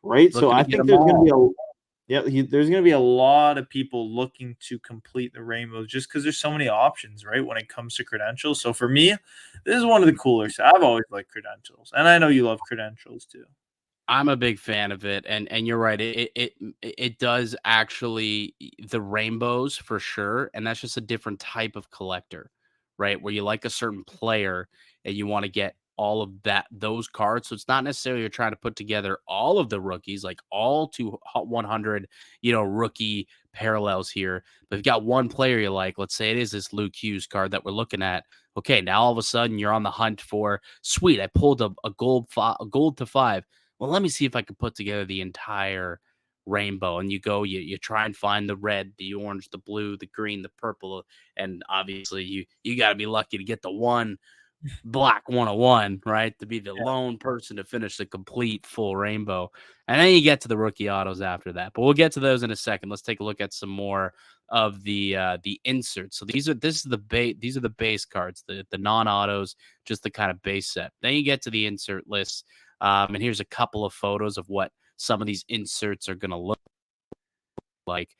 right? So Looking I to get think them there's going to be all. a yeah, there's going to be a lot of people looking to complete the rainbows just because there's so many options, right? When it comes to credentials. So for me, this is one of the cooler. I've always liked credentials, and I know you love credentials too. I'm a big fan of it, and you're right. It does actually the rainbows for sure, and that's just a different type of collector, right? Where you like a certain player and you want to get all of those cards. So it's not necessarily you're trying to put together all of the rookies, like all 100, rookie parallels here. But if you've got one player you like, let's say it is this Luke Hughes card that we're looking at. Okay, now all of a sudden you're on the hunt for sweet. I pulled a gold to 5. Well, let me see if I can put together the entire rainbow. And you try and find the red, the orange, the blue, the green, the purple, and obviously you got to be lucky to get the one black 101, right? To be the Yeah. lone person to finish the complete full rainbow. And then you get to the rookie autos after that. But we'll get to those in a second. Let's take a look at some more of the inserts. So these are the base cards, the non-autos, just the kind of base set. Then you get to the insert list. And here's a couple of photos of what some of these inserts are going to look like.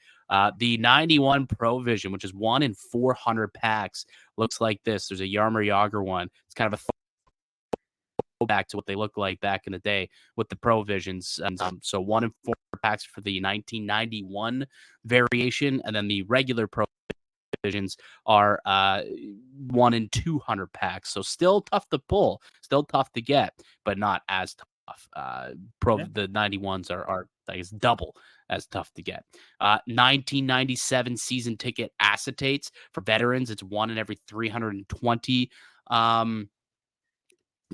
The 91 Pro Vision, which is 1 in 400 packs, looks like this. There's a Yarmer Yager one. It's kind of a throwback to what they looked like back in the day with the Pro Visions. And so 1 in 4 packs for the 1991 variation, and then the regular Pro Visions are 1 in 200 packs. So still tough to pull, still tough to get, but not as tough. Yeah. The 91s are I guess double as tough to get. 1997 season ticket acetates for veterans. It's 1 in every 320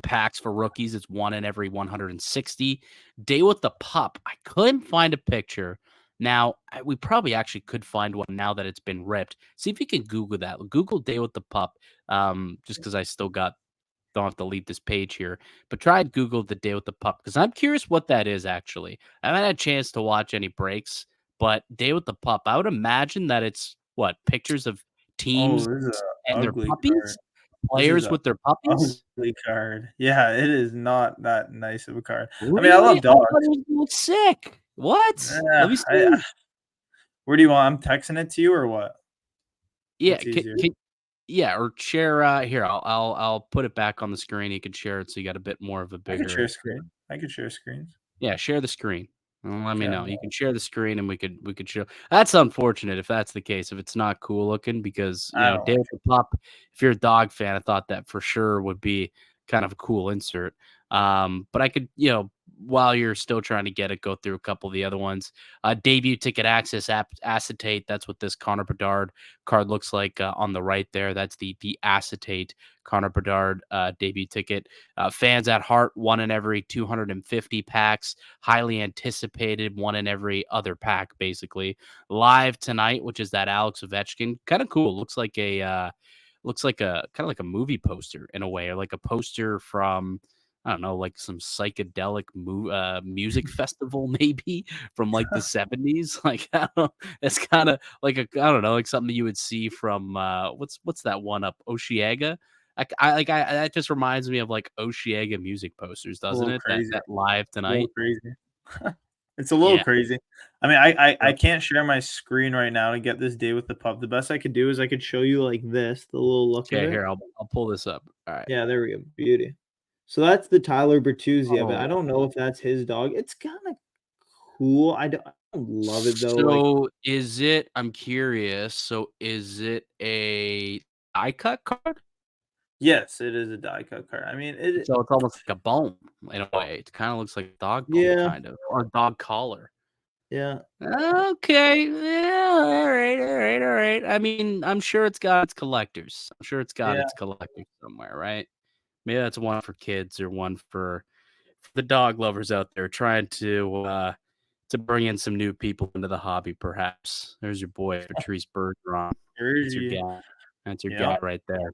packs. For rookies, it's 1 in every 160. Day with the Pup. I couldn't find a picture. Now, we probably actually could find one now that it's been ripped. See if you can Google that. Google Day with the Pup. Just because I still don't have to leave this page here, but try and Google the Day with the Pup because I'm curious what that is actually. I haven't had a chance to watch any breaks, but Day with the Pup, I would imagine that it's what pictures of Oh, teams this is a and their ugly card. puppies, This is players a with their puppies. ugly card. Yeah, it is not that nice of a card. I mean, I Really? love I thought dogs. it was sick. What? Yeah, Let me see. where do you want? I'm texting it to you or what? Yeah, What's easier? yeah, or share. Here, I'll put it back on the screen. You can share it so you got a bit more of a I could share bigger. screen. I could share screens. Yeah, share the screen. Let me Okay. know. You can share the screen and we could show. That's unfortunate if that's the case, if it's not cool looking because, I don't Dale like the Pup, if you're a dog fan, I thought that for sure would be kind of a cool insert. But I could, while you're still trying to get it, go through a couple of the other ones. Debut ticket access acetate. That's what this Connor Bedard card looks like on the right there. That's the acetate Connor Bedard debut ticket. Fans at heart, 1 in every 250 packs. Highly anticipated, 1 in every other pack, basically. Live tonight, which is that Alex Ovechkin. Kind of cool. Looks like a kind of like a movie poster in a way, or like a poster from I don't know, like some psychedelic music festival, maybe from like the 70s. Like, I don't know, it's kind of like I don't know, like something you would see from what's that one up Osheaga? That just reminds me of like Osheaga music posters, a doesn't little it? That crazy. that live A little tonight. crazy. It's a little Yeah. crazy. I mean, I Yep. can't share my screen right now to get this Day with the Pup. The best I could do is I could show you like this, the little look of Okay, it. here I'll pull this up. All right. Yeah, there we go. Beauty. So that's the Tyler Bertuzzi of it. I Oh. don't know if that's his dog. It's kinda cool. I don't love it though, like So is it I'm curious, so is it a die cut card? yes, it is a die cut card. I mean, it So it's almost like a bone in a way. It kinda looks like a dog bone yeah, kind of, or a dog collar. yeah, Okay. Yeah, alright. I mean, I'm sure it's got its collectors. I'm sure it's got yeah. its collectors somewhere, right? Maybe that's one for kids or one for the dog lovers out there trying to bring in some new people into the hobby, perhaps. There's your boy, Patrice Bergeron. That's your Jersey. guy. That's your guy Yeah, right there.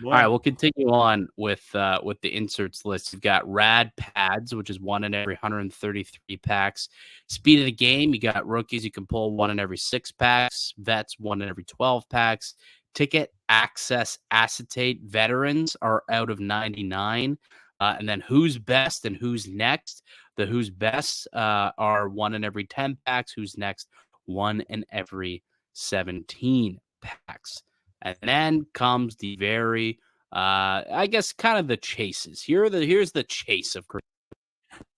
All right, boy. we'll continue on with the inserts list. You've got rad pads, which is one in every 133 packs. Speed of the game, you got rookies, you can pull one in every 6 packs. Vets, one in every 12 packs. Ticket access acetate veterans are out of 99. And then who's best and who's next? The who's best are one in every 10 packs. Who's next? One in every 17 packs. And then comes the very I guess kind of the chases. Here's the chase of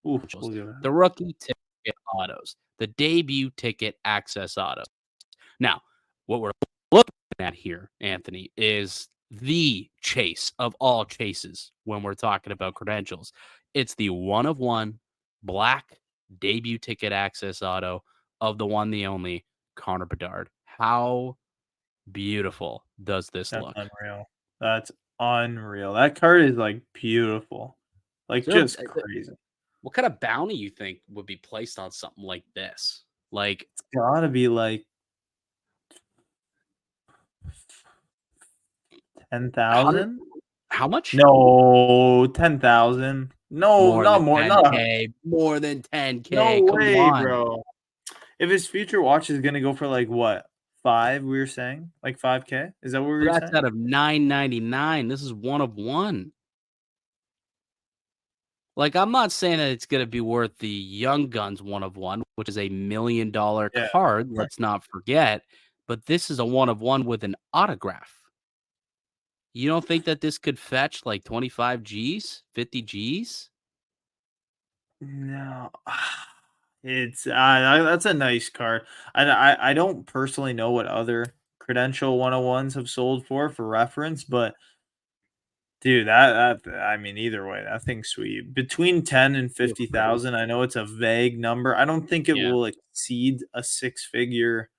Ooh, credentials. look at that. The rookie ticket autos, the debut ticket access autos. Now, what we're looking at here, Anthony, is the chase of all chases when we're talking about credentials. It's the one of one black debut ticket access auto of the one, the only Connor Bedard. How beautiful does this That's look? unreal. That's unreal. That card is, like, beautiful. Like, Is there just crazy. what kind of bounty you think would be placed on something like this? Like It's gotta be, like, hundred 10,000? how much? No, 10,000. No, More not than more, not 10K, more than no 10K, come way, on. bro. If his future watch is gonna go for, like, what? 5, we were saying? Like, 5K? Is that what we But were that's saying? out of 999. This is one of one. Like, I'm not saying that it's gonna be worth the Young Guns one of one, which is $1 million Yeah. card, let's not forget, but this is a one of one with an autograph. You don't think that this could fetch like 25 Gs, 50 Gs? No. It's, that's a nice card. I don't personally know what other Credential 101s have sold for reference, but dude, that I mean, either way, that thing's sweet. Between 10 and Beautiful. 50,000, I know it's a vague number. I don't think it Yeah. will exceed a six-figure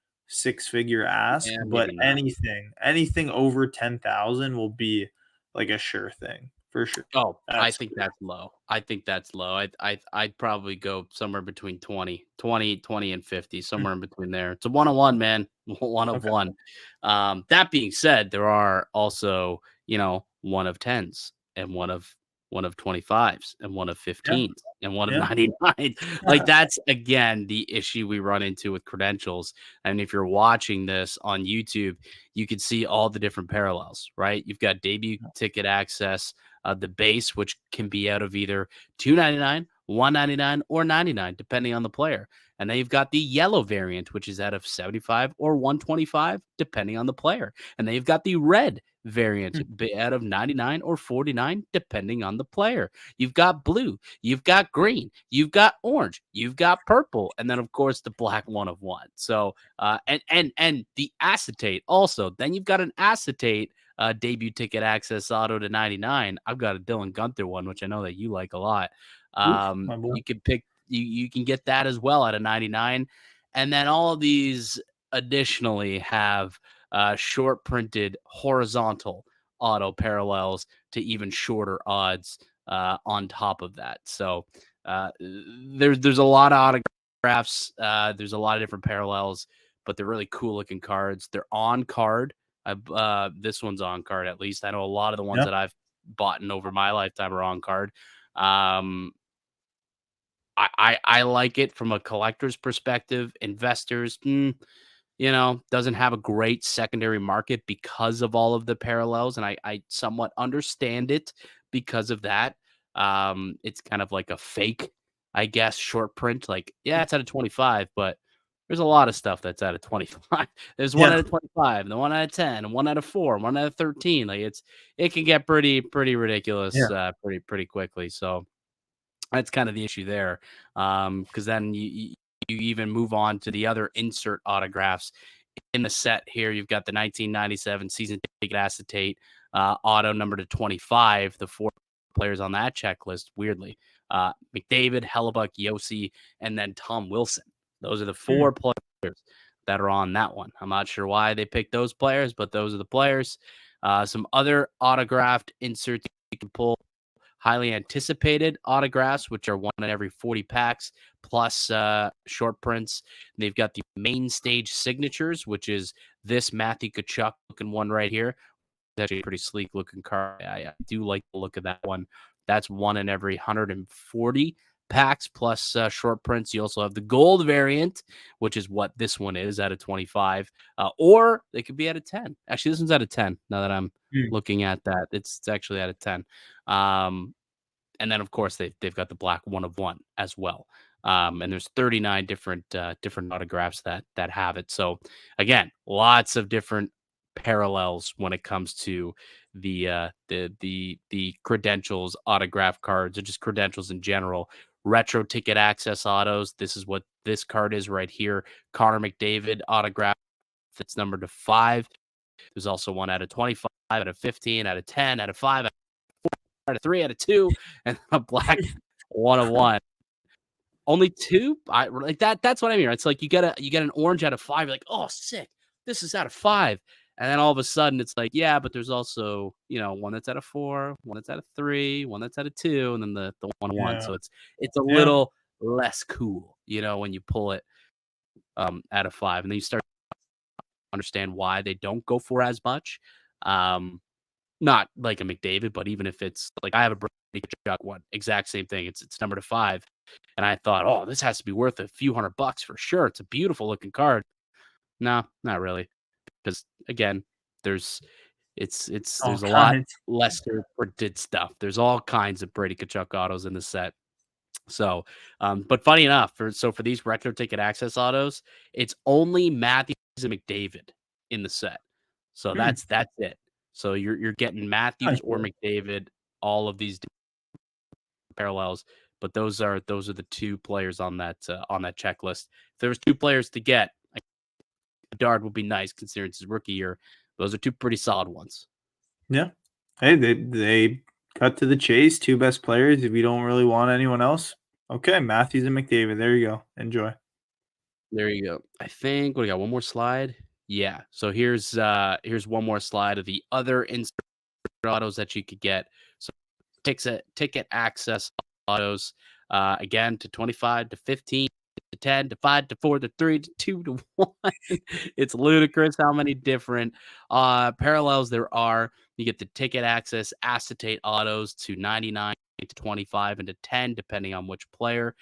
ask, Yeah, but maybe not. anything over 10,000 will be like a sure thing, for sure. Oh, I That's think sweet. that's low. I think that's low. I'd probably go somewhere between 20 and 50, Mm, somewhere in between there. It's a one of one, man. One of okay. one. That being said, there are also, one of tens and one of 25s and one of Yeah, 15s and one of yeah. 99. Like that's again the issue we run into with credentials. And if you're watching this on YouTube, you can see all the different parallels, right? You've got debut ticket access, the base, which can be out of either 299, 199, or 99, depending on the player. And then you've got the yellow variant, which is out of 75 or 125, depending on the player. And then you've got the red variant Mm, out of 99 or 49, depending on the player. You've got blue, you've got green, you've got orange, you've got purple, and then of course the black one of one. So and the acetate also. Then you've got an acetate debut ticket access auto to 99. I've got a Dylan Gunther one, which I know that you like a lot. oof, my boy. You can pick you can get that as well at a 99. And then all of these additionally have short printed horizontal auto parallels to even shorter odds on top of that. So there's a lot of autographs. There's a lot of different parallels, but they're really cool looking cards. They're on card. This one's on card at least. I know a lot of the ones Yeah, that I've bought in over my lifetime are on card. Um, I like it from a collector's perspective. Investors, doesn't have a great secondary market because of all of the parallels, and I somewhat understand it because of that. It's kind of like a fake, I guess, short print. Like, yeah, it's out of 25, but there's a lot of stuff that's out of 25. There's one yeah, out of 25, and the one out of 10, and one out of 4, and one out of 13. Like it can get pretty ridiculous yeah. pretty quickly. So that's kind of the issue there. Because then you even move on to the other insert autographs in the set here. You've got the 1997 season ticket acetate auto number to 25. The 4 players on that checklist, weirdly, McDavid, Hellebuck, Yossi, and then Tom Wilson. Those are the 4 Mm, players that are on that one. I'm not sure why they picked those players, but those are the players. Some other autographed inserts you can pull: highly anticipated autographs, which are one in every 40 packs, plus short prints. They've got the main stage signatures, which is this Matthew Tkachuk looking one right here, actually a pretty sleek looking card. I do like the look of that one. That's one in every 140 packs plus short prints. You also have the gold variant, which is what this one is out of 25, or they could be out of 10. Actually, this one's out of 10. Now that I'm Mm. looking at that, it's actually out of 10. And then of course they've got the black one of one as well. And there's 39 different autographs that have it. So again, lots of different parallels when it comes to the credentials, autograph cards, or just credentials in general. Retro ticket access autos. This is what this card is right here. Connor McDavid autograph that's numbered to 5. There's also one out of 25, out of 15, out of 10, out of 5, out of 3, out of 2, and a black one of one. Only 2? I like that. That's what I mean. It's like you get an orange out of 5. You're like, oh, sick. This is out of 5. And then all of a sudden it's like, yeah, but there's also, one that's out of 4, one that's out of 3, one that's out of 2, and then the 1-1. Yeah. So it's a Yeah. little less cool, when you pull it out of 5. And then you start to understand why they don't go for as much. Not like a McDavid, but even if it's like I have a Brady Tkachuk one, exact same thing. It's number to 5, and I thought, oh, this has to be worth a few $100 for sure. It's a beautiful looking card. No, not really, because again, there's All there's a lot kinds. lesser printed stuff. There's all kinds of Brady Tkachuk autos in the set. So, but funny enough, for these regular ticket access autos, it's only Matthews and McDavid in the set. So Hmm. that's it. So you're getting Matthews Nice. or McDavid, all of these parallels, but those are the 2 players on that checklist. If there was 2 players to get, Bedard would be nice considering it's his rookie year. Those are 2 pretty solid ones. Yeah. Hey, they cut to the chase. 2 best players. If you don't really want anyone else, okay, Matthews and McDavid. There you go. Enjoy. There you go. I think what do we got? One more slide. Yeah. So here's one more slide of the other insert autos that you could get. So ticket access autos, again to 25 to 15 to 10 to 5 to 4 to 3 to 2 to 1. It's ludicrous how many different parallels there are. You get the ticket access acetate autos to 99 to 25 and to 10 depending on which player.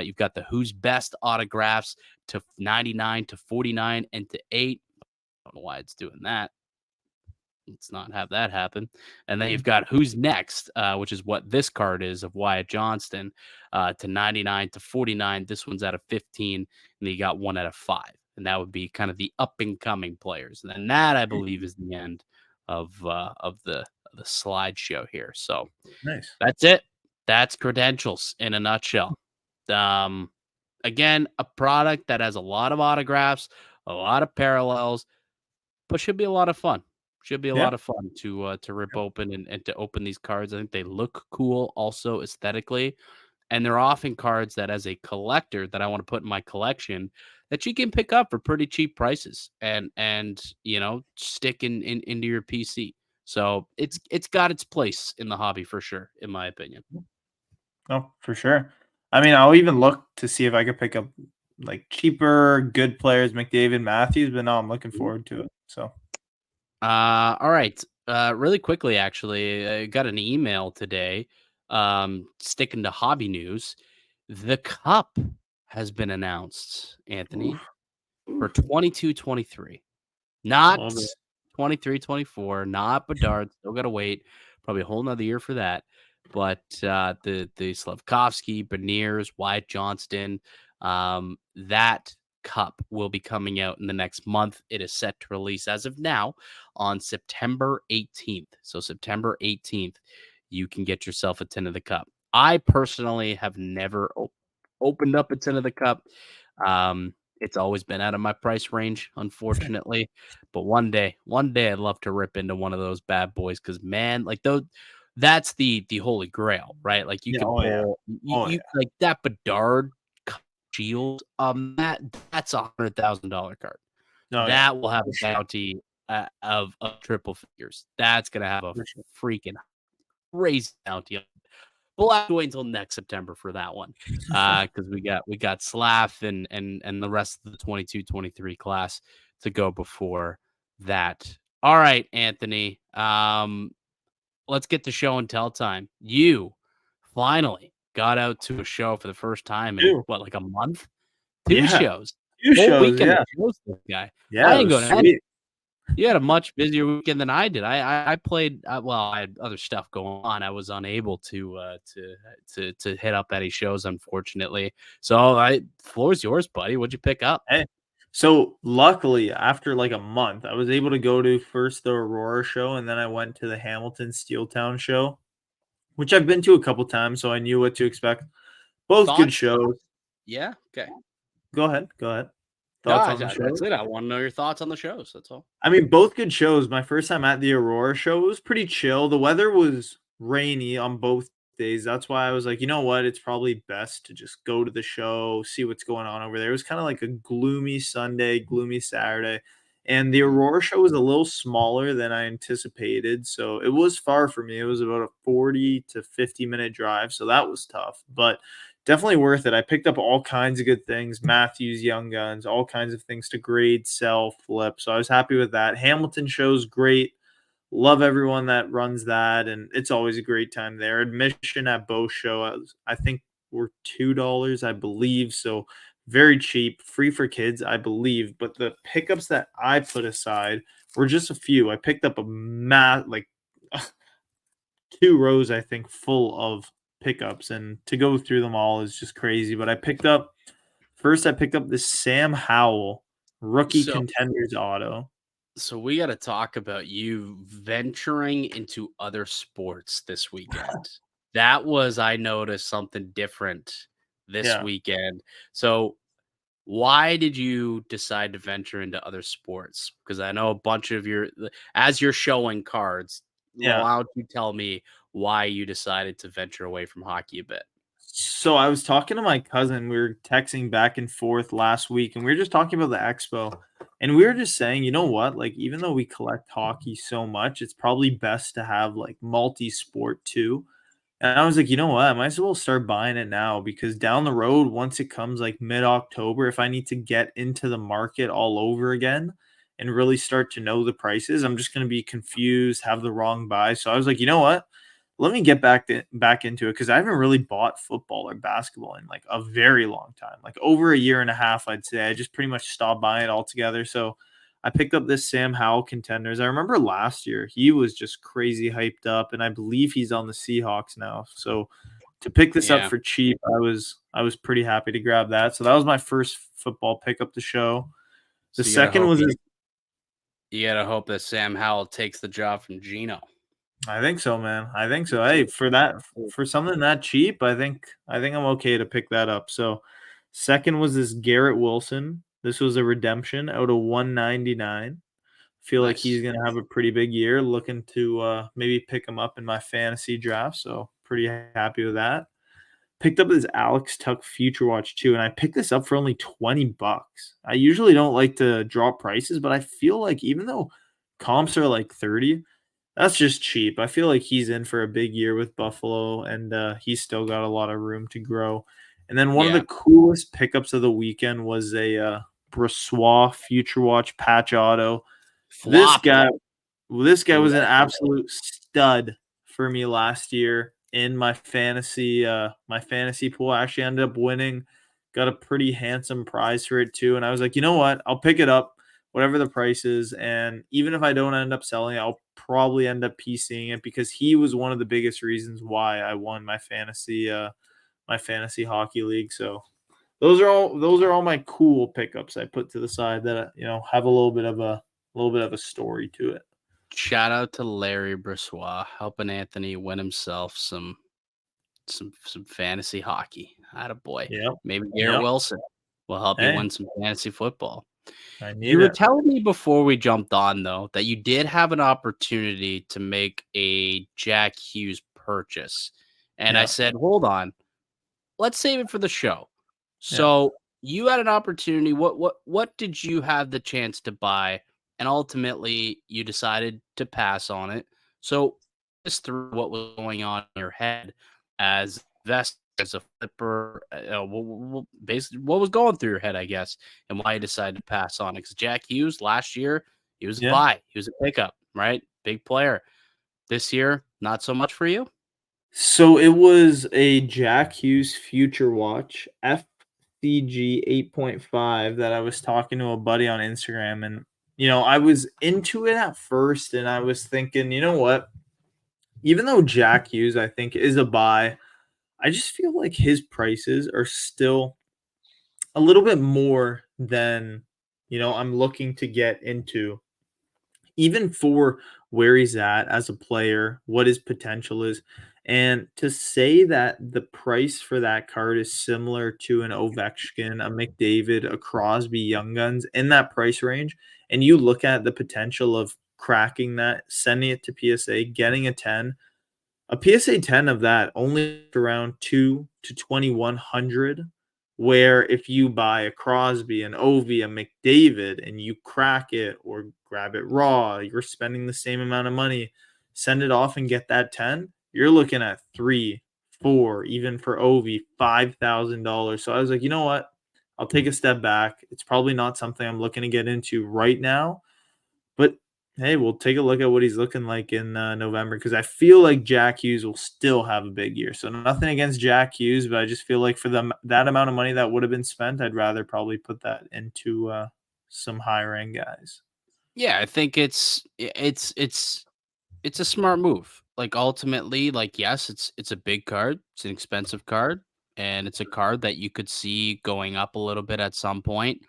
You've got the who's best autographs to 99 to 49 and to 8. I don't know why it's doing that. Let's not have that happen. And then you've got who's next, which is what this card is of Wyatt Johnston, to 99 to 49. This one's out of 15, and then you got one out of 5. And that would be kind of the up and coming players. And then that I believe is the end of the slideshow here. So Nice. that's it. That's credentials in a nutshell. Again, a product that has a lot of autographs, a lot of parallels, but should be a lot of fun. Should be a Yeah. lot of fun to rip open and to open these cards. I think they look cool also aesthetically. And they're often cards that as a collector that I want to put in my collection that you can pick up for pretty cheap prices and stick into your PC. So it's got its place in the hobby for sure, in my opinion. Oh, for sure. I mean, I'll even look to see if I could pick up like cheaper, good players, McDavid, Matthews, but no, I'm looking forward to it. So, All right. Really quickly, actually, I got an email today. Sticking to hobby news, the cup has been announced, Anthony, oof, for oof, 22-23. Not love it. 23-24, not Bedard. Still got to wait. Probably a whole nother year for that. But the Slavkovsky, Beniers, Wyatt Johnston, that cup will be coming out in the next month. It is set to release as of now on September 18th. So September 18th, you can get yourself a tin of the cup. I personally have never opened up a tin of the cup. It's always been out of my price range, unfortunately. But one day I'd love to rip into one of those bad boys because man, like those that's the holy grail, right? Like you Yeah. can Oh yeah. pull Oh yeah. you like that Bedard shield, that's $100,000 card. Oh yeah. That will have For a sure. bounty of triple figures. That's gonna have a For sure. freaking crazy bounty. We'll have to wait until next September for that one. Because we got Slav and the rest of the 22-23 class to go before that All right, Anthony. Let's get to show and tell time. You finally got out to a show for the first time in Two. what, like a month? Two Yeah. shows. 2 Whole shows, weekend of yeah. shows, this guy. Yeah, I it ain't was going to any. sweet. You had a much busier weekend than I did. I played well, I had other stuff going on. I was unable to hit up any shows, unfortunately. So floor's yours, buddy. What'd you pick up? Hey. So, luckily, after, like, a month, I was able to go to first the Aurora show, and then I went to the Hamilton Steeltown show, which I've been to a couple times, so I knew what to expect. Both good Thoughts? shows. Yeah. Okay. Go ahead, go ahead. No, Thoughts on the that's show? it. I want to know your thoughts on the shows. That's all. I mean, both good shows. My first time at the Aurora show, it was pretty chill. The weather was rainy on both days. That's why I was like, you know what? It's probably best to just go to the show, see what's going on over there. It was kind of like a gloomy Sunday, gloomy Saturday. And the Mm. Aurora show was a little smaller than I anticipated. So it was far from me. It was about a 40 to 50-minute drive. So that was tough. But definitely worth it. I picked up all kinds of good things, Matthews, Young Guns, all kinds of things to grade, sell, flip. So I was happy with that. Hamilton show's great. Love everyone that runs that, and it's always a great time there. Admission at both shows, I think, were $2, I believe. So very cheap, free for kids, I believe. But the pickups that I put aside were just a few. I picked up a like 2 rows, I think, full of pickups, and to go through them all is just crazy. But I picked up this Sam Howell rookie So contenders auto. So we got to talk about you venturing into other sports this weekend. That was, I noticed something different this Yeah, weekend. So why did you decide to venture into other sports? Because I know a bunch of as you're showing cards, yeah. why don't you tell me why you decided to venture away from hockey a bit? So I was talking to my cousin. We were texting back and forth last week, and we were just talking about the expo. And we were just saying, you know what? Like, even though we collect hockey so much, it's probably best to have like multi sport too. And I was like, you know what? I might as well start buying it now because down the road, once it comes like mid October, if I need to get into the market all over again and really start to know the prices, I'm just going to be confused, have the wrong buy. So I was like, you know what? Let me get back into it because I haven't really bought football or basketball in like a very long time, like over a year and a half, I'd say. I just pretty much stopped buying it altogether. So I picked up this Sam Howell contenders. I remember last year he was just crazy hyped up, and I believe he's on the Seahawks now. So to pick this up Yeah. for cheap, I was pretty happy to grab that. So that was my first football pickup to show. The So second was his you gotta hope that Sam Howell takes the job from Gino. I think so, man. I think so. Hey, for something that cheap, I think I'm okay to pick that up. So, second was this Garrett Wilson. This was a redemption out of 199. Feel like Nice. he's gonna have a pretty big year. Looking to maybe pick him up in my fantasy draft. So pretty happy with that. Picked up this Alex Tuck Future Watch too, and I picked this up for only $20. I usually don't like to drop prices, but I feel like even though comps are like 30, that's just cheap. I feel like he's in for a big year with Buffalo, and he's still got a lot of room to grow. And then one of the Yeah. coolest pickups of the weekend was a Brossois Future Watch patch auto. This Floppy. guy, this guy was an Love it. absolute stud for me last year in my fantasy pool. I actually ended up winning, got a pretty handsome prize for it too. And I was like, you know what? I'll pick it up, whatever the price is. And even if I don't end up selling it, I'll probably end up PCing it because he was one of the biggest reasons why I won my fantasy hockey league. So those are all my cool pickups I put to the side that have a little bit of a story to it. Shout out to Larry Brossois helping Anthony win himself some fantasy hockey. Boy. Yep. Maybe Garrett Yep. Wilson will help you Hey, win some fantasy football. I You need were it. telling me before we jumped on, though, that you did have an opportunity to make a Jack Hughes purchase. And I Yeah. said, hold on, let's save it for the show. Yeah. So you had an opportunity. What did you have the chance to buy? And ultimately you decided to pass on it. So just through what was going on in your head as invest as a flipper, basically what was going through your head, I guess, and why you decided to pass on it. Because Jack Hughes last year, He was a Yeah. buy. He was a pickup, right? Big player. This year, not so much for you? So it was a Jack Hughes Future Watch FCG 8.5 that I was talking to a buddy on Instagram. And, I was into it at first and I was thinking, you know what? Even though Jack Hughes, I think, is a buy, I just feel like his prices are still a little bit more than, I'm looking to get into, even for where he's at as a player, what his potential is. And to say that the price for that card is similar to an Ovechkin, a McDavid, a Crosby, Young Guns in that price range, and you look at the potential of cracking that, sending it to PSA, getting a PSA 10 of that only around 2 to 2,100, where if you buy a Crosby, an Ovi, a McDavid, and you crack it or grab it raw, you're spending the same amount of money, send it off and get that 10, you're looking at 3, 4, even for Ovi, $5,000. So I was like, you know what? I'll take a step back. It's probably not something I'm looking to get into right now, but hey, we'll take a look at what he's looking like in November, because I feel like Jack Hughes will still have a big year. So nothing against Jack Hughes, but I just feel like for that amount of money that would have been spent, I'd rather probably put that into some higher end guys. Yeah, I think it's a smart move. Like ultimately, like yes, it's a big card, it's an expensive card, and it's a card that you could see going up a little bit at some point.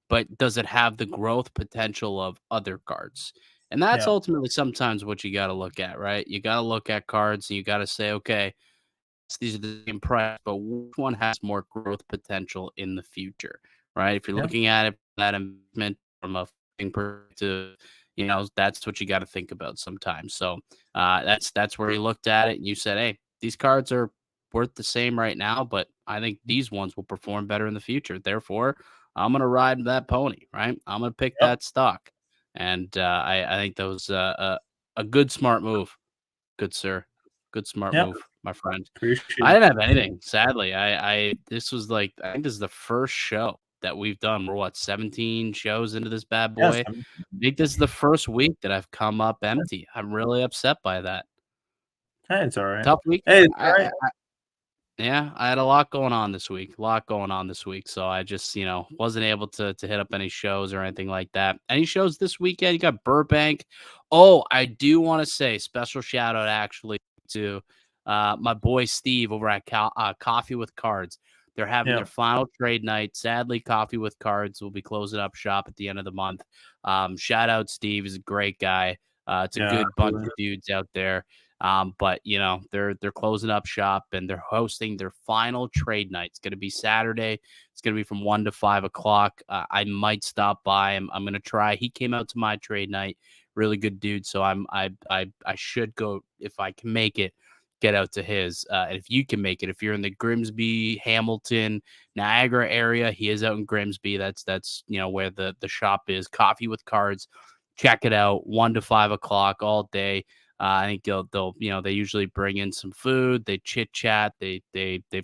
But does it have the growth potential of other cards? And that's Yeah, ultimately sometimes what you got to look at, right? You got to look at cards and you got to say, okay, these are the same price, but which one has more growth potential in the future, right? If you're yeah, looking at it from that investment from a funding perspective, that's what you got to think about sometimes. So that's where you looked at it and you said, hey, these cards are worth the same right now, but I think these ones will perform better in the future. Therefore, I'm gonna ride that pony, right? I'm gonna pick yep, that stock, and I think that was a good smart move. Good sir. Good smart yep. move, my friend. Appreciate I it. didn't have anything, sadly. I this was like I think this is the first show that we've done. We're what, 17 shows into this bad Yes, boy? I think this is the first week that I've come up empty. I'm really upset by that. hey, it's all right. Tough week. Hey, it's all I right. Yeah, I had a lot going on this week. A lot going on this week. So I just, wasn't able to hit up any shows or anything like that. Any shows this weekend? You got Burbank. Oh, I do want to say special shout out actually to my boy Steve over at Coffee with Cards. They're having their Yeah, final trade night. Sadly, Coffee with Cards will be closing up shop at the end of the month. Shout out Steve. He's a great guy. It's a yeah, good bunch of dudes out there. But they're closing up shop and they're hosting their final trade night. It's going to be Saturday. It's going to be from 1 to 5 o'clock. I might stop by. I'm going to try. He came out to my trade night. Really good dude. So I should go if I can make it. Get out to his. And if you can make it, if you're in the Grimsby, Hamilton, Niagara area, he is out in Grimsby. That's where the shop is. Coffee with Cards. Check it out. 1 to 5 o'clock all day. I think they'll they usually bring in some food, they chit chat, they've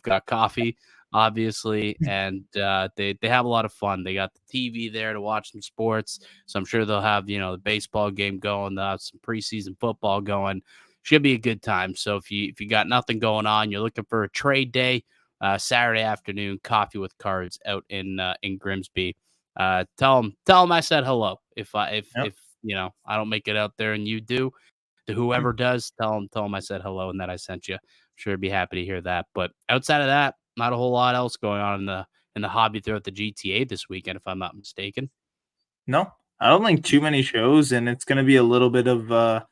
got coffee, obviously, and they have a lot of fun. They got the TV there to watch some sports, so I'm sure they'll have the baseball game going, they'll have some preseason football going. Should be a good time. So if you got nothing going on, you're looking for a trade day, Saturday afternoon, coffee with cards out in Grimsby. Tell them I said hello. If yep. I don't make it out there and you do, to whoever does, tell them I said hello and that I sent you. I'm sure I'd be happy to hear that. But outside of that, not a whole lot else going on in the hobby throughout the GTA this weekend, if I'm not mistaken. No, I don't think too many shows, and it's gonna be a little bit of a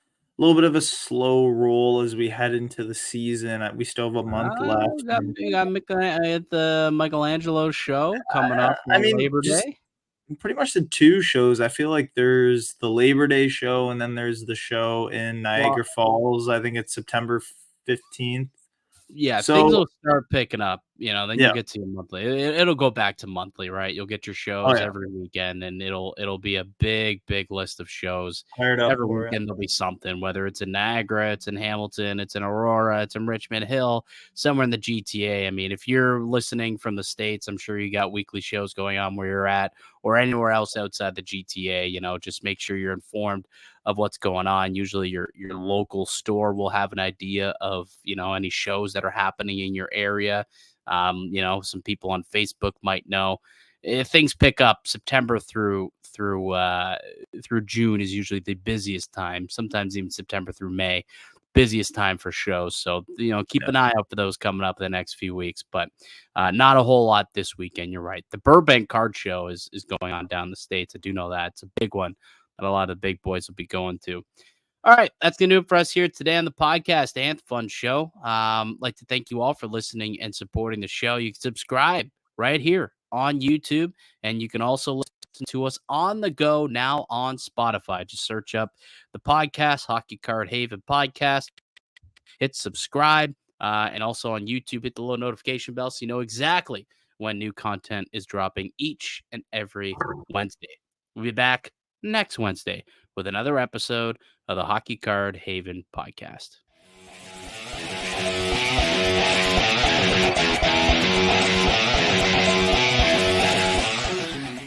slow roll as we head into the season. We still have a month left. You got at the Michelangelo show coming up I on mean, Labor just Day. pretty much the 2 shows. I feel like there's the Labor Day show, and then there's the show in Well, Niagara Falls. I think it's September 15th. yeah, things So will start picking up. then you'll Yeah. get to your monthly. It'll go back to monthly, right? You'll get your Oh, shows yeah. every weekend, and it'll be a big list of shows. Fired up Every for it. weekend there'll be something, whether it's in Niagara, it's in Hamilton, it's in Aurora, it's in Richmond Hill, somewhere in the GTA. I mean, if you're listening from the States, I'm sure you got weekly shows going on where you're at, or anywhere else outside the GTA. Just make sure you're informed of what's going on. Usually your local store will have an idea of, any shows that are happening in your area. Some people on Facebook might know. If things pick up, September through June is usually the busiest time. Sometimes even September through May, busiest time for shows. So keep Yeah. an eye out for those coming up in the next few weeks. But not a whole lot this weekend. You're right. The Burbank Card Show is going on down the States. I do know that it's a big one that a lot of the big boys will be going to. All right, that's gonna do it for us here today on the podcast and fun show. Like to thank you all for listening and supporting the show. You can subscribe right here on YouTube, and you can also listen to us on the go now on Spotify. Just search up the podcast, Hockey Card Haven Podcast. Hit subscribe, and also on YouTube, hit the little notification bell so you know exactly when new content is dropping each and every Wednesday. We'll be back next Wednesday with another episode of the Hockey Card Haven podcast.